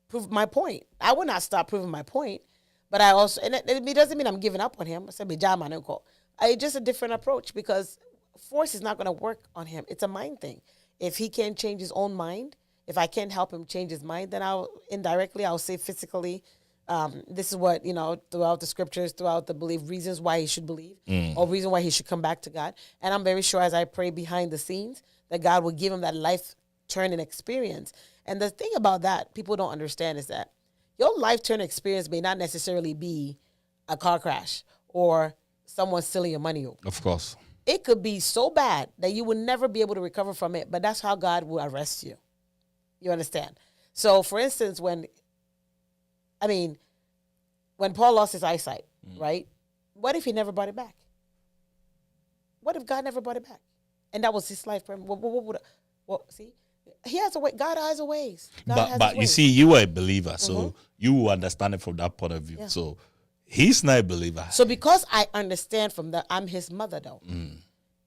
prove my point. I will not stop proving my point, but I also, and it doesn't mean I'm giving up on him. It's just a different approach because force is not going to work on him. It's a mind thing. If he can't change his own mind, if I can't help him change his mind, then I'll say physically, this is what, throughout the scriptures, throughout the belief, reasons why he should believe or reason why he should come back to God. And I'm very sure as I pray behind the scenes that God will give him that life-turning experience. And the thing about that people don't understand is that your life-turning experience may not necessarily be a car crash or someone stealing your money. Of course. It could be so bad that you will never be able to recover from it, but that's how God will arrest you. You understand? So, for instance, when Paul lost his eyesight, right? What if he never brought it back? What if God never brought it back? And that was his life. See? He has a way. God has a ways. But you see, you are a believer, so you will understand it from that point of view. Yeah. So he's not a believer. So because I understand from that, I'm his mother, though.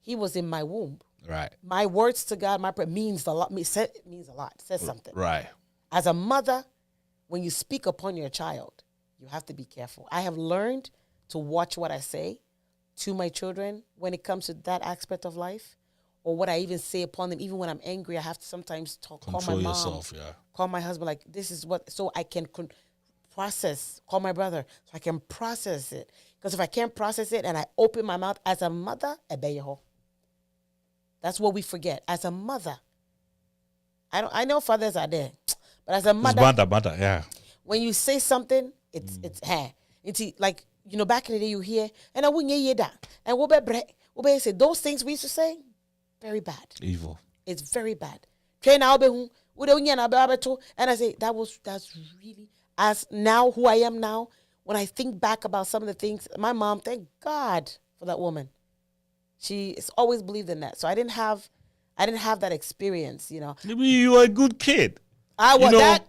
He was in my womb. Right. My words to God, my prayer means a lot. It means a lot. It says something. Right. As a mother, when you speak upon your child, you have to be careful. I have learned to watch what I say to my children when it comes to that aspect of life, or what I even say upon them. Even when I'm angry, I have to sometimes call my mom, yourself, call my husband, like, this is what, so I can process, call my brother, so I can process it. Because if I can't process it and I open my mouth as a mother, that's what we forget. As a mother, I know fathers are there, but as a mother, yeah. When you say something, it's like, back in the day you hear, and I wouldn't hear that, and we'll say those things we used to say, very bad, evil. It's very bad. And I say that's really, as now who I am now. When I think back about some of the things, my mom, thank God for that woman. She has always believed in that. So I didn't have that experience, Maybe you were a good kid. That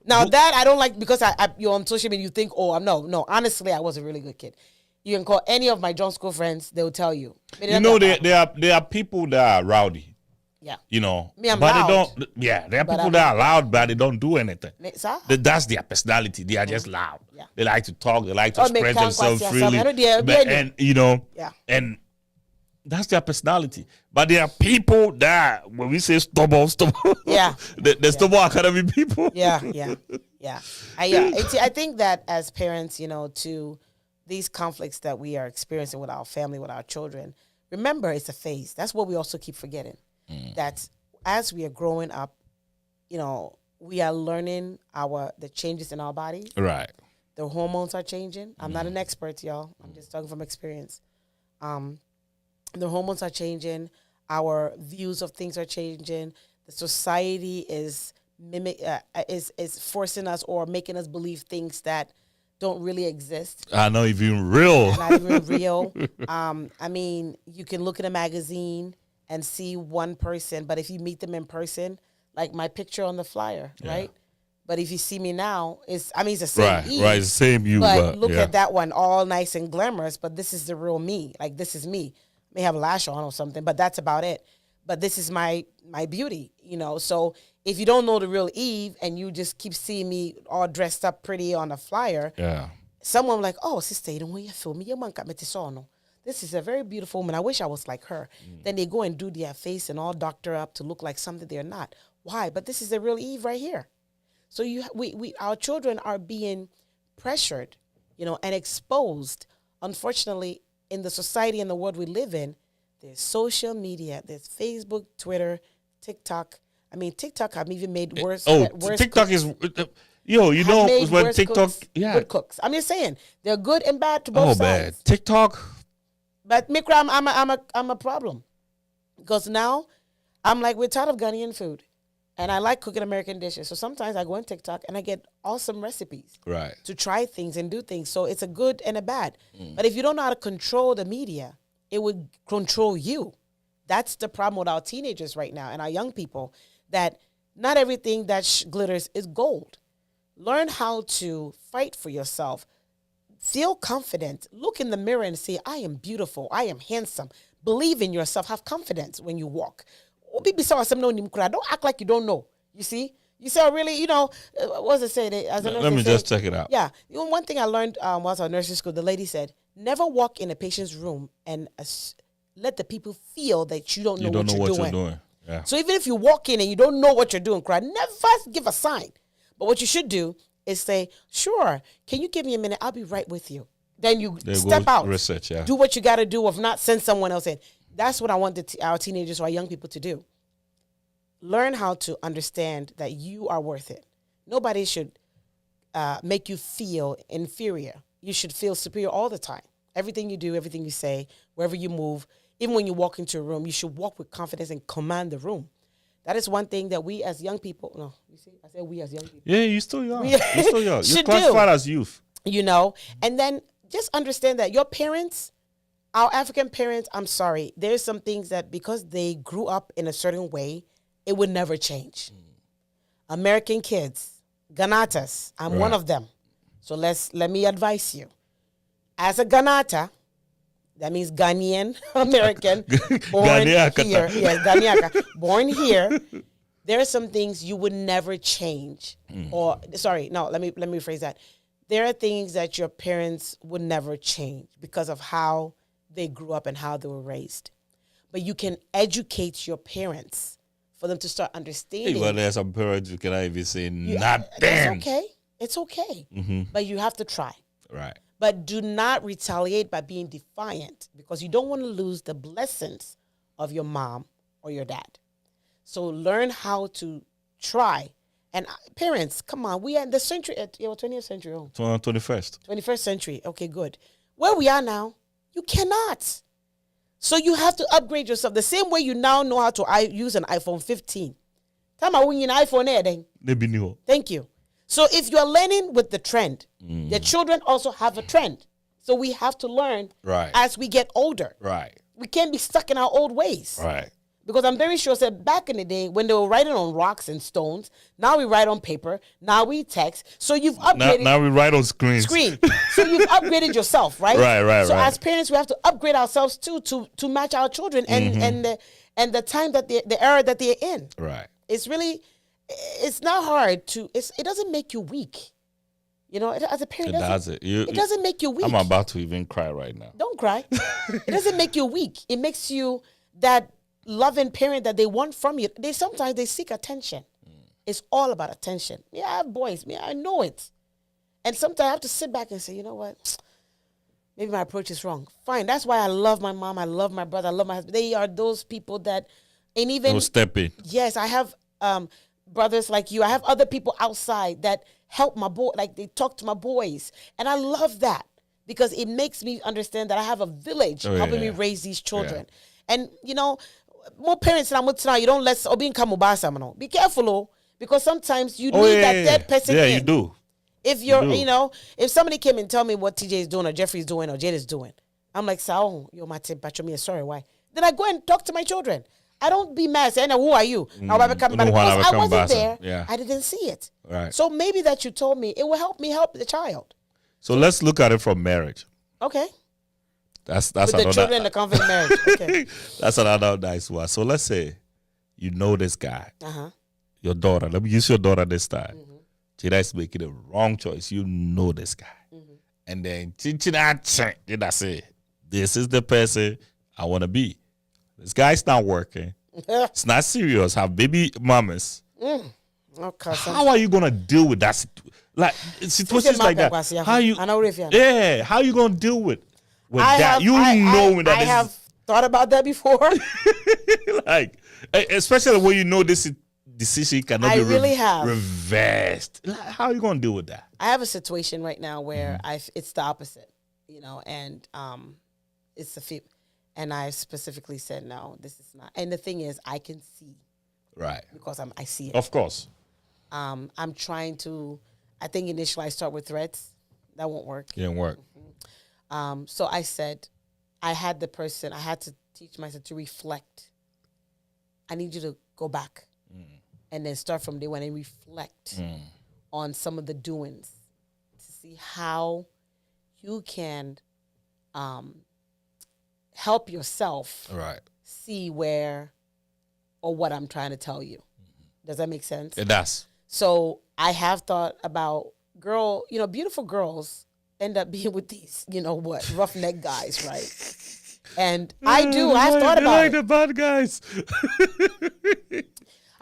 I don't like, because you're on social media, you think, no. Honestly, I was a really good kid. You can call any of my John School friends; they will tell you. You know, there are people that are rowdy. Yeah. You know, Me, I'm but loud. they don't. Yeah, there are But people I'm- that are loud, but they don't do anything. Sir? That's their personality. They are just loud. Yeah. They like to talk. They like to Oh, express make themselves conquest, freely. yeah, so I know they are- And you know, Yeah. and that's their personality. But there are people that when we say stubborn, Yeah. the stubborn academy people. Yeah. I think that as parents, you know, to these conflicts that we are experiencing with our family, with our children, remember it's a phase. That's what we also keep forgetting. That as we are growing up, you know, we are learning the changes in our bodies. Right. The hormones are changing. I'm not an expert, y'all. I'm just talking from experience. The hormones are changing. Our views of things are changing. The society is is forcing us or making us believe things that don't really exist. I know even real. Not even real. I mean, you can look at a magazine and see one person, but if you meet them in person, like my picture on the flyer, right? But if you see me now, it's the same. Right, right, it's the same you. But look at that one, all nice and glamorous. But this is the real me. Like this is me. May have a lash on or something, but that's about it. But this is my beauty, you know. So if you don't know the real Eve and you just keep seeing me all dressed up pretty on a flyer, someone like, oh, sister, you don't want to film me. Your man got me to saw no. This is a very beautiful woman. I wish I was like her. Then they go and do their face and all doctor up to look like something they're not. Why? But this is the real Eve right here. So our children are being pressured, you know, and exposed. Unfortunately, in the society and the world we live in, there's social media, there's Facebook, Twitter, TikTok. I mean, TikTok have even made worse. Worse TikTok cooks. is, you know, when TikTok, cooks, good cooks. I'm just saying they're good and bad to both sides. Man, TikTok. But Mikra, I'm a problem because now I'm like we're tired of Ghanaian food, and I like cooking American dishes. So sometimes I go on TikTok and I get awesome recipes, right, to try things and do things. So it's a good and a bad. But if you don't know how to control the media, it would control you. That's the problem with our teenagers right now and our young people. That not everything that glitters is gold. Learn how to fight for yourself. Feel confident. Look in the mirror and say, I am beautiful. I am handsome. Believe in yourself. Have confidence when you walk. Don't act like you don't know. You see? You say, oh, really, you know, what does it say? Let me just check it out. Yeah. You know, one thing I learned while I was at nursing school, the lady said, never walk in a patient's room and let the people feel that you don't know what you're doing. Yeah. So even if you walk in and you don't know what you're doing, never give a sign. But what you should do is say, sure, can you give me a minute? I'll be right with you. Then you step out. Research, do what you got to do, if not send someone else in. That's what I want our teenagers or our young people to do. Learn how to understand that you are worth it. Nobody should make you feel inferior. You should feel superior all the time. Everything you do, everything you say, wherever you move, even when you walk into a room, you should walk with confidence and command the room. That is one thing that we as young people, no, you see, I said we as young people. Yeah, you're still young. You're still young. You're should classified as youth. You know, and then just understand that your parents, our African parents, I'm sorry, there's some things that because they grew up in a certain way, it would never change. American kids, Ganatas, I'm one of them. So let me advise you. As a Ganata, that means Ghanaian American, born here. Yes, Ghanaian, born here. There are some things you would never change. Or sorry, no, let me rephrase that. There are things that your parents would never change because of how they grew up and how they were raised. But you can educate your parents for them to start understanding. Well, there's some parents who cannot even say nothing. It's okay. It's okay. But you have to try. Right. But do not retaliate by being defiant because you don't want to lose the blessings of your mom or your dad. So learn how to try. And parents, come on, we are in the century, 20th century. 21st. 21st century. Okay, good. Where we are now, you cannot. So you have to upgrade yourself. The same way you now know how to use an iPhone 15. Time I win an iPhone there then. Thank you. So if you're learning with the trend, the children also have a trend. So we have to learn as we get older. Right. We can't be stuck in our old ways. Right. Because I'm very sure that back in the day when they were writing on rocks and stones, now we write on paper, now we text. So you've upgraded. Now we write on screens. So you've upgraded yourself, right? Right. So as parents, we have to upgrade ourselves too to match our children and the time that the era that they're in. Right. It's really, it's not hard to. It doesn't make you weak. You know, as a parent, it doesn't make you weak. I'm about to even cry right now. Don't cry. It doesn't make you weak. It makes you that loving parent that they want from you. Sometimes they seek attention. It's all about attention. Yeah, I have boys. Yeah, I know it. And sometimes I have to sit back and say, you know what? Maybe my approach is wrong. Fine. That's why I love my mom. I love my brother. I love my husband. They are those people that ain't even. No step in. Yes, I have brothers like you. I have other people outside that help my boy. Like they talk to my boys. And I love that because it makes me understand that I have a village helping me raise these children. Yeah. And, you know, more parents now, you don't let Obin come. Be careful, because sometimes you need that dead person. Yeah, you do. If you're, you know, if somebody came and tell me what TJ is doing or Jeffrey's doing or Jade is doing, I'm like, "Sao, yo, Mate, Pachomi, sorry, why?" Then I go and talk to my children. I don't be mad. Say, "Who are you?" Because I wasn't there. Yeah. I didn't see it. Right. So maybe that you told me, it will help me help the child. So let's look at it from marriage. Okay. That's with another, the children in the conflict marriage. Okay. That's another nice one. So let's say you know this guy. Your daughter. Let me use your daughter this time. Jada is making the wrong choice. You know this guy. And then Jada say, this is the person I want to be. This guy's not working. It's not serious. Have baby mamas. Okay, how are you going to deal with that situations like that? How you going to deal with that? I have thought about that before. Like, especially when you know this decision cannot be reversed. Like, how are you going to deal with that? I have a situation right now where it's the opposite, you know, and it's a fit. And I specifically said, no, this is not. And the thing is, I can see. Right. Because I see it. Of course. I'm trying to, I think initially I start with threats. That won't work. It didn't work. So I said, I had to teach myself to reflect. I need you to go back and then start from day one and reflect on some of the doings to see how you can help yourself see where or what I'm trying to tell you. Does that make sense? It does. So I have thought about beautiful girls end up being with these, roughneck guys, right? And I've thought about it. The bad guys.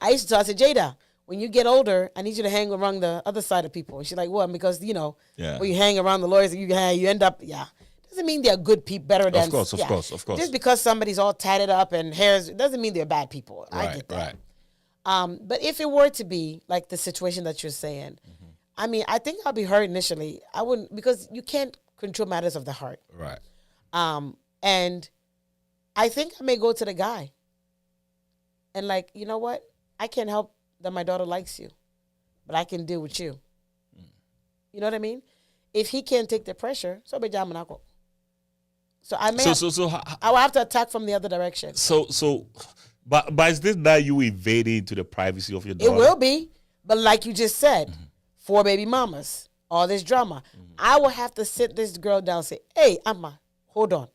I used to tell her, I said, Jada, when you get older, I need you to hang around the other side of people. And she's like, what? Because, when you hang around the lawyers, you end up, doesn't mean they're good people, better than. Of course. Just because somebody's all tatted up and hairs, it doesn't mean they're bad people. I get that. Right. But if it were to be like the situation that you're saying, I mean, I think I'll be hurt initially. I wouldn't, because you can't control matters of the heart. Right. And I think I may go to the guy and like, you know what? I can't help that my daughter likes you, but I can deal with you. You know what I mean? If he can't take the pressure, so I may I will have to attack from the other direction. But is this that you invading into the privacy of your daughter? It will be, but like you just said, 4 baby mamas, all this drama. I will have to sit this girl down and say, hey, Amma, hold on.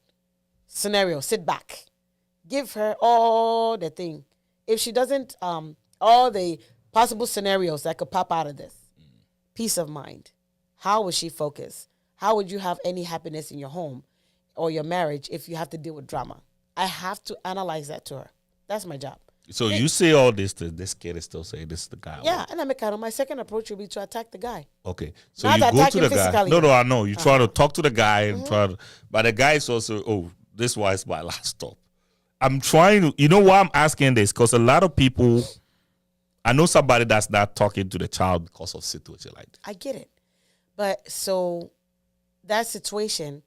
Scenario, sit back. Give her all the thing. If she doesn't, all the possible scenarios that could pop out of this. Peace of mind. How would she focus? How would you have any happiness in your home or your marriage if you have to deal with drama? I have to analyze that to her. That's my job. So you say all this to this kid is still saying this is the guy. Yeah, and my second approach will be to attack the guy. Okay. So not you go to the guy. No, I know. You try to talk to the guy and but the guy is also, this was my last stop. I'm trying to, why I'm asking this? Because a lot of people, I know somebody that's not talking to the child because of situation like that. I get it. But so that situation,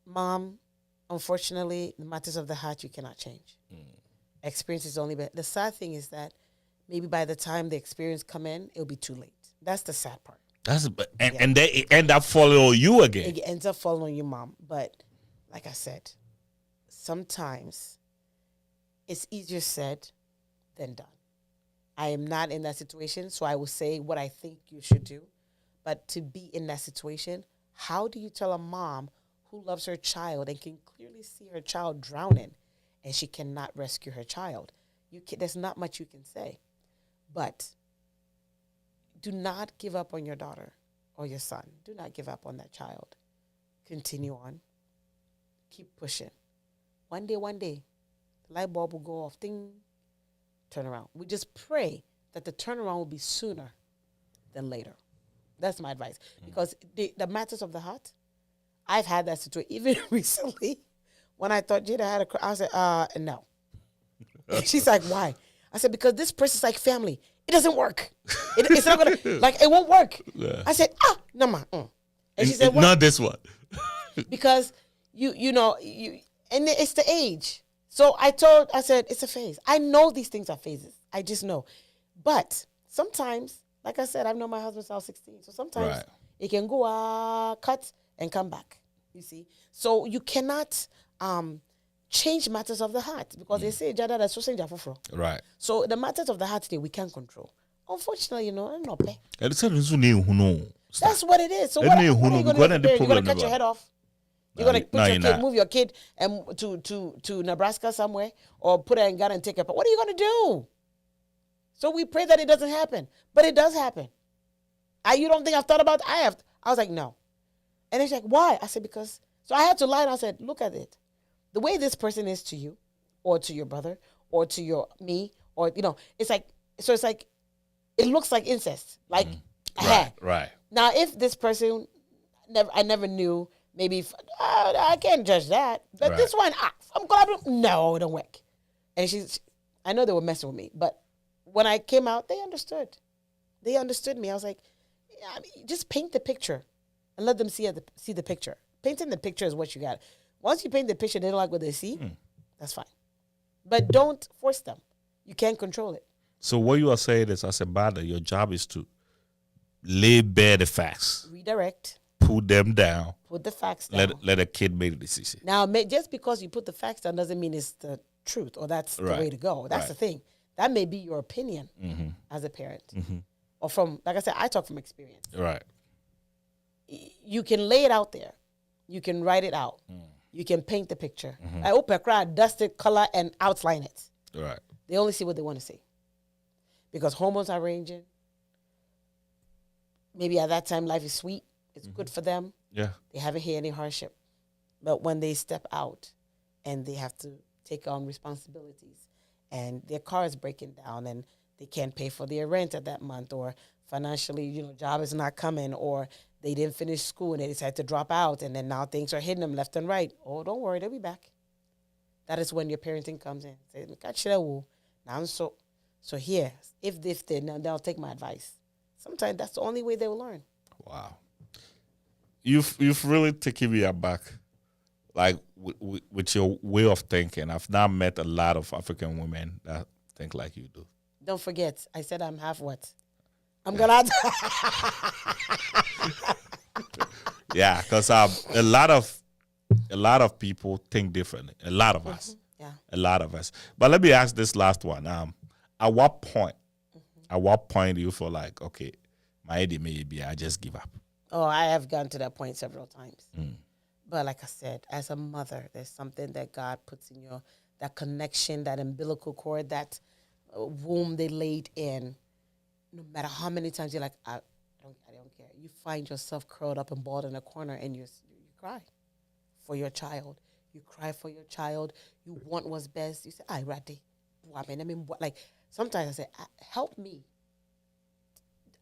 Mom, unfortunately, the matters of the heart you cannot change. Experience is only better. The sad thing is that maybe by the time the experience come in, it'll be too late. That's the sad part. And they end up falling on you again. It ends up falling on you, Mom. But like I said, sometimes it's easier said than done. I am not in that situation, so I will say what I think you should do. But to be in that situation, how do you tell a mom who loves her child and can clearly see her child drowning and she cannot rescue her child? There's not much you can say. But do not give up on your daughter or your son. Do not give up on that child. Continue on. Keep pushing. One day, the light bulb will go off. Ding. Turn around. We just pray that the turnaround will be sooner than later. That's my advice. Because the matters of the heart, I've had that situation. Even recently, when I thought Jada had I said, no. And she's like, why? I said, because this person's like family. It doesn't work. It's not going to, like, it won't work. Yeah. I said, no, ma. And she said, what? Not this one. Because, and it's the age. So I said, it's a phase. I know these things are phases. I just know. But sometimes, like I said, I've known my husband since I was 16. So sometimes it can go, cut, and come back. You see? So you cannot change matters of the heart because they say, Jada, that's so right. So the matters of the heart today, we can't control. Unfortunately, I'm not pay. That's what it is. So what are you going to do? You're going to cut your head off? You're going to put your kid, move your kid to Nebraska somewhere or put her in Ghana and take her. But what are you going to do? So we pray that it doesn't happen. But it does happen. You don't think I've thought about it? I have. I was like, no. And she's like, why? I said, because. So I had to lie and I said, look at it. The way this person is to you or to your brother or to me or, it's like, it looks like incest. Like, right. Now, if this person, I never knew, maybe, I can't judge that. But this one, I'm glad, no, it don't work. And I know they were messing with me, but when I came out, they understood. They understood me. I was like, just paint the picture and let them see the picture. Painting the picture is what you got. Once you paint the picture, they don't like what they see, that's fine. But don't force them. You can't control it. So what you are saying is, as a mother, your job is to lay bare the facts. Redirect. Put them down. Put the facts down. Let a kid make the decision. Now, just because you put the facts down doesn't mean it's the truth or that's the way to go. That's the thing. That may be your opinion as a parent. Or from, like I said, I talk from experience. Right. You can lay it out there. You can write it out. You can paint the picture. I open a crowd, dust it, color, and outline it. Right. They only see what they want to see. Because hormones are ranging. Maybe at that time, life is sweet. It's good for them. Yeah. They haven't had any hardship. But when they step out and they have to take on responsibilities and their car is breaking down and they can't pay for their rent at that month or financially, job is not coming or they didn't finish school and they decided to drop out and then now things are hitting them left and right. Oh, don't worry, they'll be back. That is when your parenting comes in. Say, so here, if they now they'll take my advice. Sometimes that's the only way they will learn. Wow. You've really taken me aback, like with your way of thinking. I've now met a lot of African women that think like you do. Don't forget, I said I'm half what? I'm gonna. Yeah, because a lot of people think differently. A lot of us. Yeah. A lot of us. But let me ask this last one. At what point do you feel like, okay, my idea maybe I just give up? Oh, I have gotten to that point several times. But like I said, as a mother, there's something that God puts in that connection, that umbilical cord, that womb they laid in. No matter how many times you're like, I don't care. You find yourself curled up and balled in a corner and you cry for your child. You cry for your child. You want what's best. You say, I ready. Like sometimes I say, help me.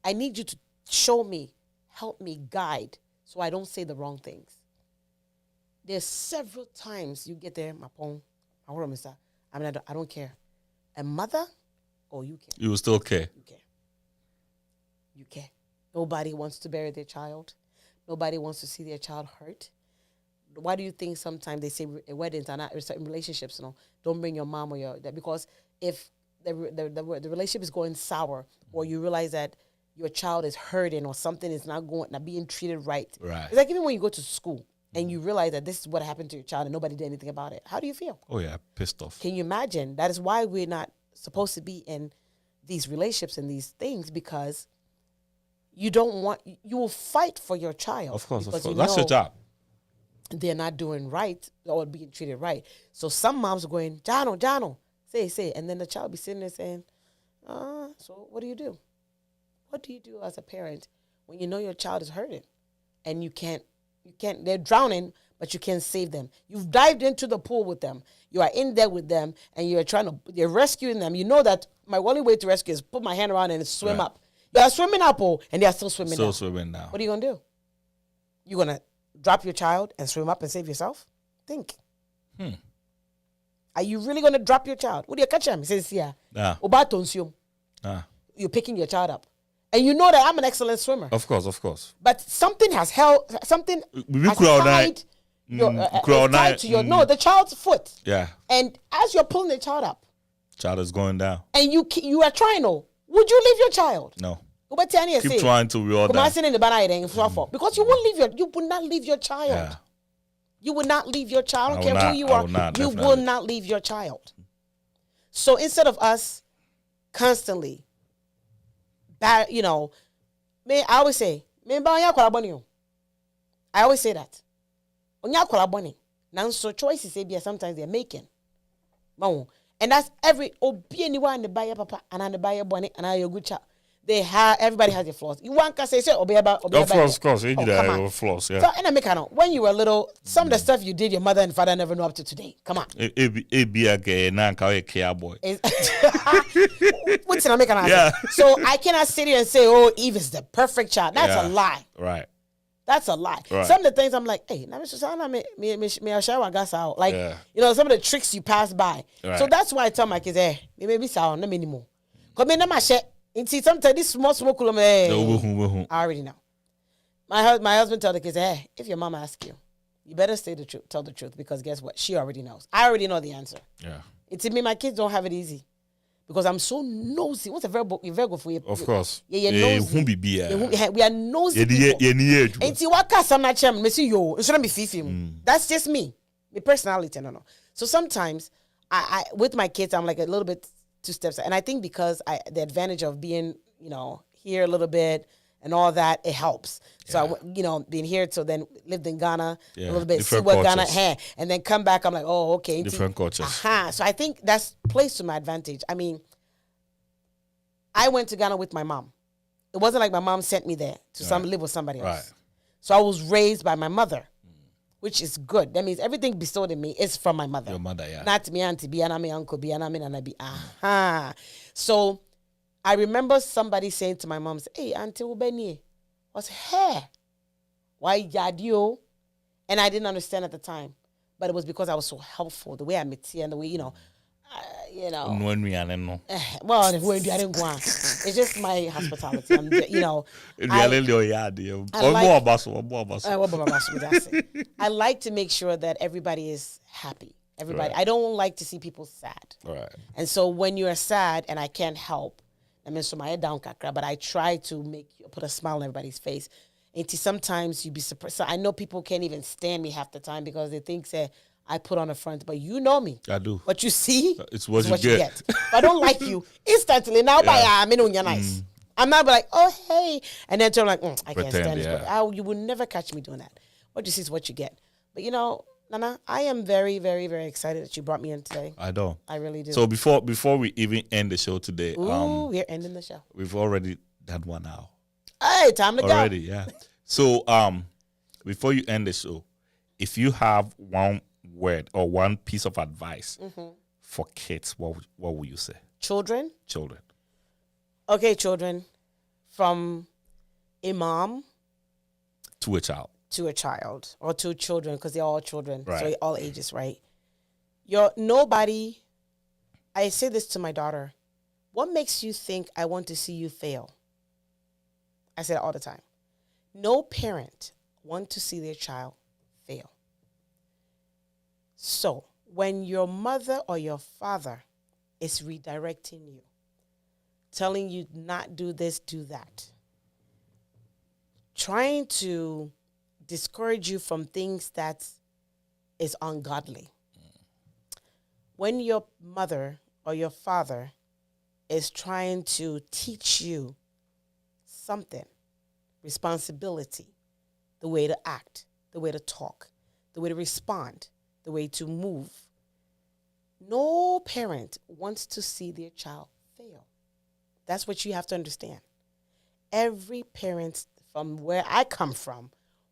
I need you to show me, help me, guide, so I don't say the wrong things. There's several times you get there, I don't care. A mother, you care. You will still care. You care. Nobody wants to bury their child. Nobody wants to see their child hurt. Why do you think sometimes they say weddings are not certain relationships? Don't bring your mom or your dad, because if the relationship is going sour, or you realize that your child is hurting or something is not being treated right. Right. It's like even when you go to school and you realize that this is what happened to your child and nobody did anything about it, how do you feel? Oh yeah, pissed off. Can you imagine? That is why we're not supposed to be in these relationships and these things, because you will fight for your child. Of course. You That's your job. They're not doing right or being treated right. So some moms are going, Jano, say. And then the child be sitting there saying, so what do you do? What do you do as a parent when you know your child is hurting and you can't, they're drowning, but you can't save them? You've dived into the pool with them. You are in there with them and you're rescuing them. You know that my only way to rescue is put my hand around and swim up. You are swimming up, and they are still swimming down. Still swimming down. What are you going to do? You're going to drop your child and swim up and save yourself? Think. Are you really going to drop your child? What do you catch him? He says, yeah. You're picking your child up. And you know that I'm an excellent swimmer. Of course. But something has tied to your, the child's foot. Yeah. And as you're pulling the child up. Child is going down. And you are trying to. Would you leave your child? No. Keep trying to reel down. Because you would not leave your child. Yeah. You would not leave your child. I don't care who you are. You will not leave your child. So instead of us constantly, I always say, that. Now, sometimes they're making. And that's anyone the buyer papa and the buyer bonnet and I your good child. Everybody has their flaws. You want to say about of course, flaws, yeah. So and I make when you were little, some of the stuff you did, your mother and father never know up to today. Come on. It be a gay care boy. What's I make an So I cannot sit here and say, oh, Eve is the perfect child. That's a lie. Right. That's a lie. Right. Some of the things I'm like, hey, now me shower gas out. Like, some of the tricks you pass by. Right. So that's why I tell my kids, hey, maybe sound no anymore. Because me my shit. And see, sometimes this small I already know. My husband tell the kids, hey, if your mom asks you, you better tell the truth, because guess what? She already knows. I already know the answer. Yeah. It's me, my kids don't have it easy. Because I'm so nosy. What's a verb for you? Of course. Yeah, nosy. We are nosy people. And see, what cast I'm not chairman, it shouldn't be fifi. That's just me. My personality, no. So sometimes, I with my kids, I'm like a little bit 2 steps. And I think because the advantage of being, here a little bit and all that, it helps. So, being here, so then lived in Ghana a little bit, see what Ghana had, and then come back, I'm like, oh, okay. Different cultures. So I think that's plays to my advantage. I mean, I went to Ghana with my mom. It wasn't like my mom sent me there to live with somebody else. Right. So I was raised by my mother, which is good. That means everything bestowed in me is from my mother. Your mother, yeah. Not me auntie, be me uncle, be me nana, be. So I remember somebody saying to my mom, hey, auntie, I was, hey, why yadio? And I didn't understand at the time. But it was because I was so helpful, the way I met you and the way, Well, it's just my hospitality. I like to make sure that everybody is happy. Everybody. Right. I don't like to see people sad. Right. And so when you are sad and I can't help, I mean, so my head down, kakra, but I try to put a smile on everybody's face. And sometimes you'd be surprised. So I know people can't even stand me half the time because they think I put on a front, but you know me. I do. What you see, it's what you get. If I don't like you, instantly now, you're nice. I'm not like, oh, hey. And then I'm like, I can't stand this. You will never catch me doing that. What you see is what you get. But Nana, I am very, very, very excited that you brought me in today. I know. I really do. So before we even end the show today, we're ending the show. We've already done 1 hour. Hey, time to go. Already, yeah. So before you end the show, if you have one word or one piece of advice for kids, what would you say? Children. Okay, children. From a mom to a child. Or to children, because they're all children. Right. So all ages, right? I say this to my daughter. What makes you think I want to see you fail? I say it all the time. No parent wants to see their child fail. So when your mother or your father is redirecting you, telling you not do this, do that, trying to discourage you from things that is ungodly. When your mother or your father is trying to teach you something, responsibility, the way to act, the way to talk, the way to respond, the way to move, no parent wants to see their child fail. That's what you have to understand. Every parent from where I come from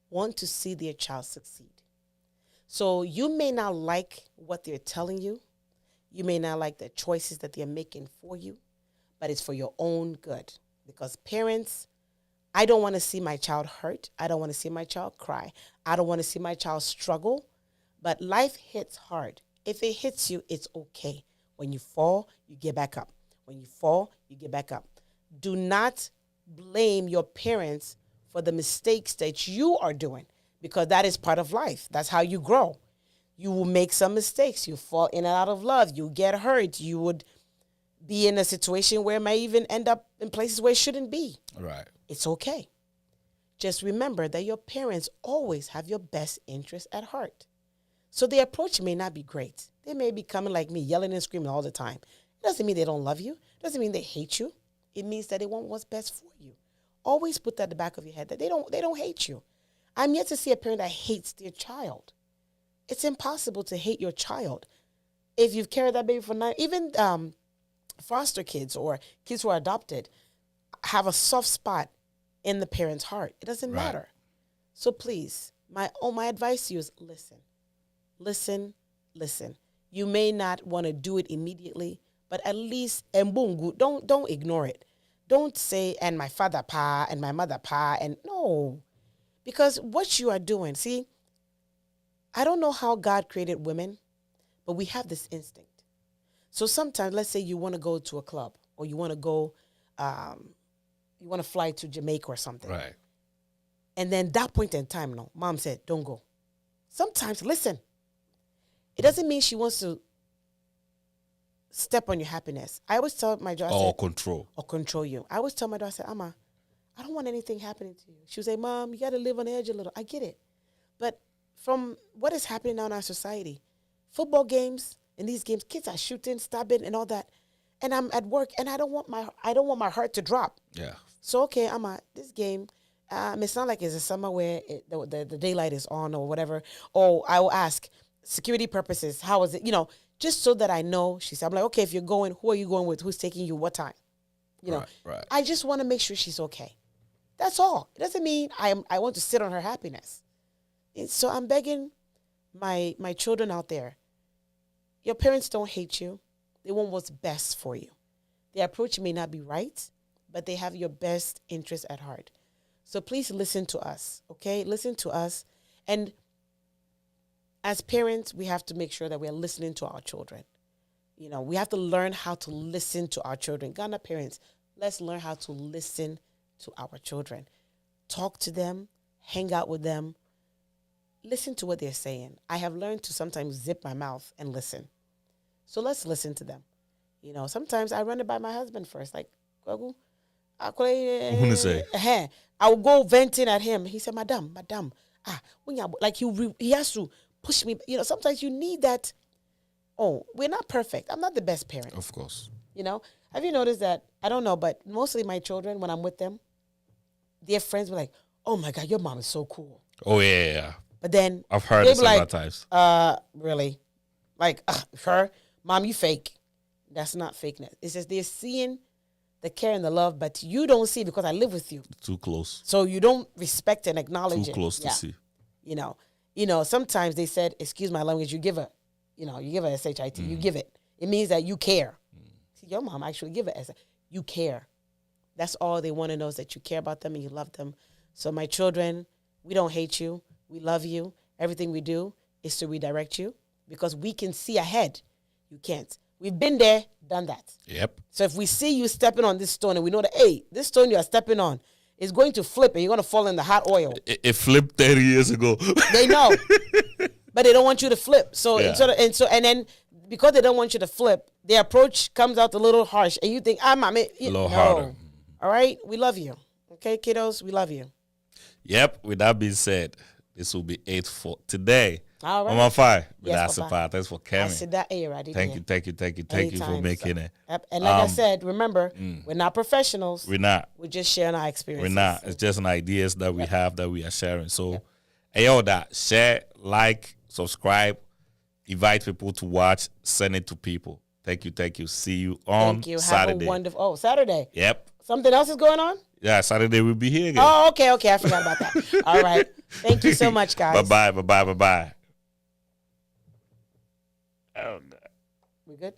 want to see their child succeed. So you may not like what they're telling you. You may not like the choices that they're making for you, but it's for your own good. Because parents, I don't want to see my child hurt. I don't want to see my child cry. I don't want to see my child struggle. But life hits hard. If it hits you, it's okay. When you fall, you get back up. When you fall, you get back up. Do not blame your parents for the mistakes that you are doing, because that is part of life. That's how you grow. You will make some mistakes. You fall in and out of love. You get hurt. You would be in a situation where it may even end up in places where it shouldn't be. Right. It's okay. Just remember that your parents always have your best interest at heart. So the approach may not be great. They may be coming like me, yelling and screaming all the time. It doesn't mean they don't love you. It doesn't mean they hate you. It means that they want what's best for you. Always put that at the back of your head, that they don't hate you. I'm yet to see a parent that hates their child. It's impossible to hate your child. If you've carried that baby for 9, even foster kids or kids who are adopted have a soft spot in the parent's heart. It doesn't matter. So please, my advice to you is listen. You may not want to do it immediately, but at least don't ignore it. Don't say, and my father pa, and my mother pa, and no. Because what you are doing, see, I don't know how God created women, but we have this instinct. So sometimes, let's say you want to go to a club, or you want to go, you want to fly to Jamaica or something. Right. And then that point in time, no, mom said, don't go. Sometimes, listen, it doesn't mean she wants to step on your happiness. I always tell my daughter, Or control you. I always tell my daughter, I say, Amma, I don't want anything happening to you. She would say, Mom, you got to live on the edge a little. I get it. But from what is happening now in our society, football games, in these games, kids are shooting, stabbing, and all that. And I'm at work, and I don't want my heart to drop. Yeah. So, okay, Amma, this game, it's not like it's a summer where the daylight is on or whatever. Or I will ask, security purposes, how is it? You know, just so that I know. She said, I'm like, okay, if you're going, who are you going with? Who's taking you? What time? You know, right. I just want to make sure she's okay. That's all. It doesn't mean I want to sit on her happiness. So I'm begging my children out there, your parents don't hate you. They want what's best for you. Their approach may not be right, but they have your best interest at heart. So please listen to us, okay? Listen to us. And as parents, we have to make sure that we're listening to our children. You know, we have to learn how to listen to our children. Ghana parents, let's learn how to listen to our children. Talk to them, hang out with them, listen to what they're saying. I have learned to sometimes zip my mouth and listen. So let's listen to them. You know, sometimes I run it by my husband first, like, Kwagu, I will go venting at him. He said, Madam, like he has to push me. You know, sometimes you need that. Oh, we're not perfect. I'm not the best parent. Of course. You know, have you noticed that? I don't know, but mostly my children, when I'm with them, their friends were like, oh my God, your mom is so cool. Oh, yeah. But then I've heard it several times. Really? Like, her? Mom, you fake. That's not fakeness. It's just they're seeing the care and the love, but you don't see because I live with you. Too close. So you don't respect and acknowledge it. Too close to see. You know, sometimes they said, excuse my language, you give a SHIT, you give it. It means that you care. See, your mom actually give it as you care. That's all they want to know, is that you care about them and you love them. So my children, we don't hate you. We love you. Everything we do is to redirect you because we can see ahead. You can't. We've been there, done that. Yep. So if we see you stepping on this stone and we know that, hey, this stone you are stepping on is going to flip and you're going to fall in the hot oil. It flipped 30 years ago. They know. But they don't want you to flip. So, yeah. and then because they don't want you to flip, their approach comes out a little harsh. And you think, a little harder. All right? We love you. Okay, kiddos? We love you. Yep. With that being said, This will be 8 for today. All right. Mama Fi. Yes, That's Papa. Thanks for I coming. said that air. I did. Thank you for making it. Yep. And like I said, remember, we're not professionals. We're not. We're just sharing our experiences. We're not. It's just an ideas that we have that we are sharing. So, hey, yo, that share, like, subscribe, invite people to watch, send it to people. Thank you. See you on Saturday. Have a wonderful. Saturday. Yep. Something else is going on? Yeah, Saturday we'll be here again. Oh, okay. I forgot about that. All right. Thank you so much, guys. Bye-bye. We good?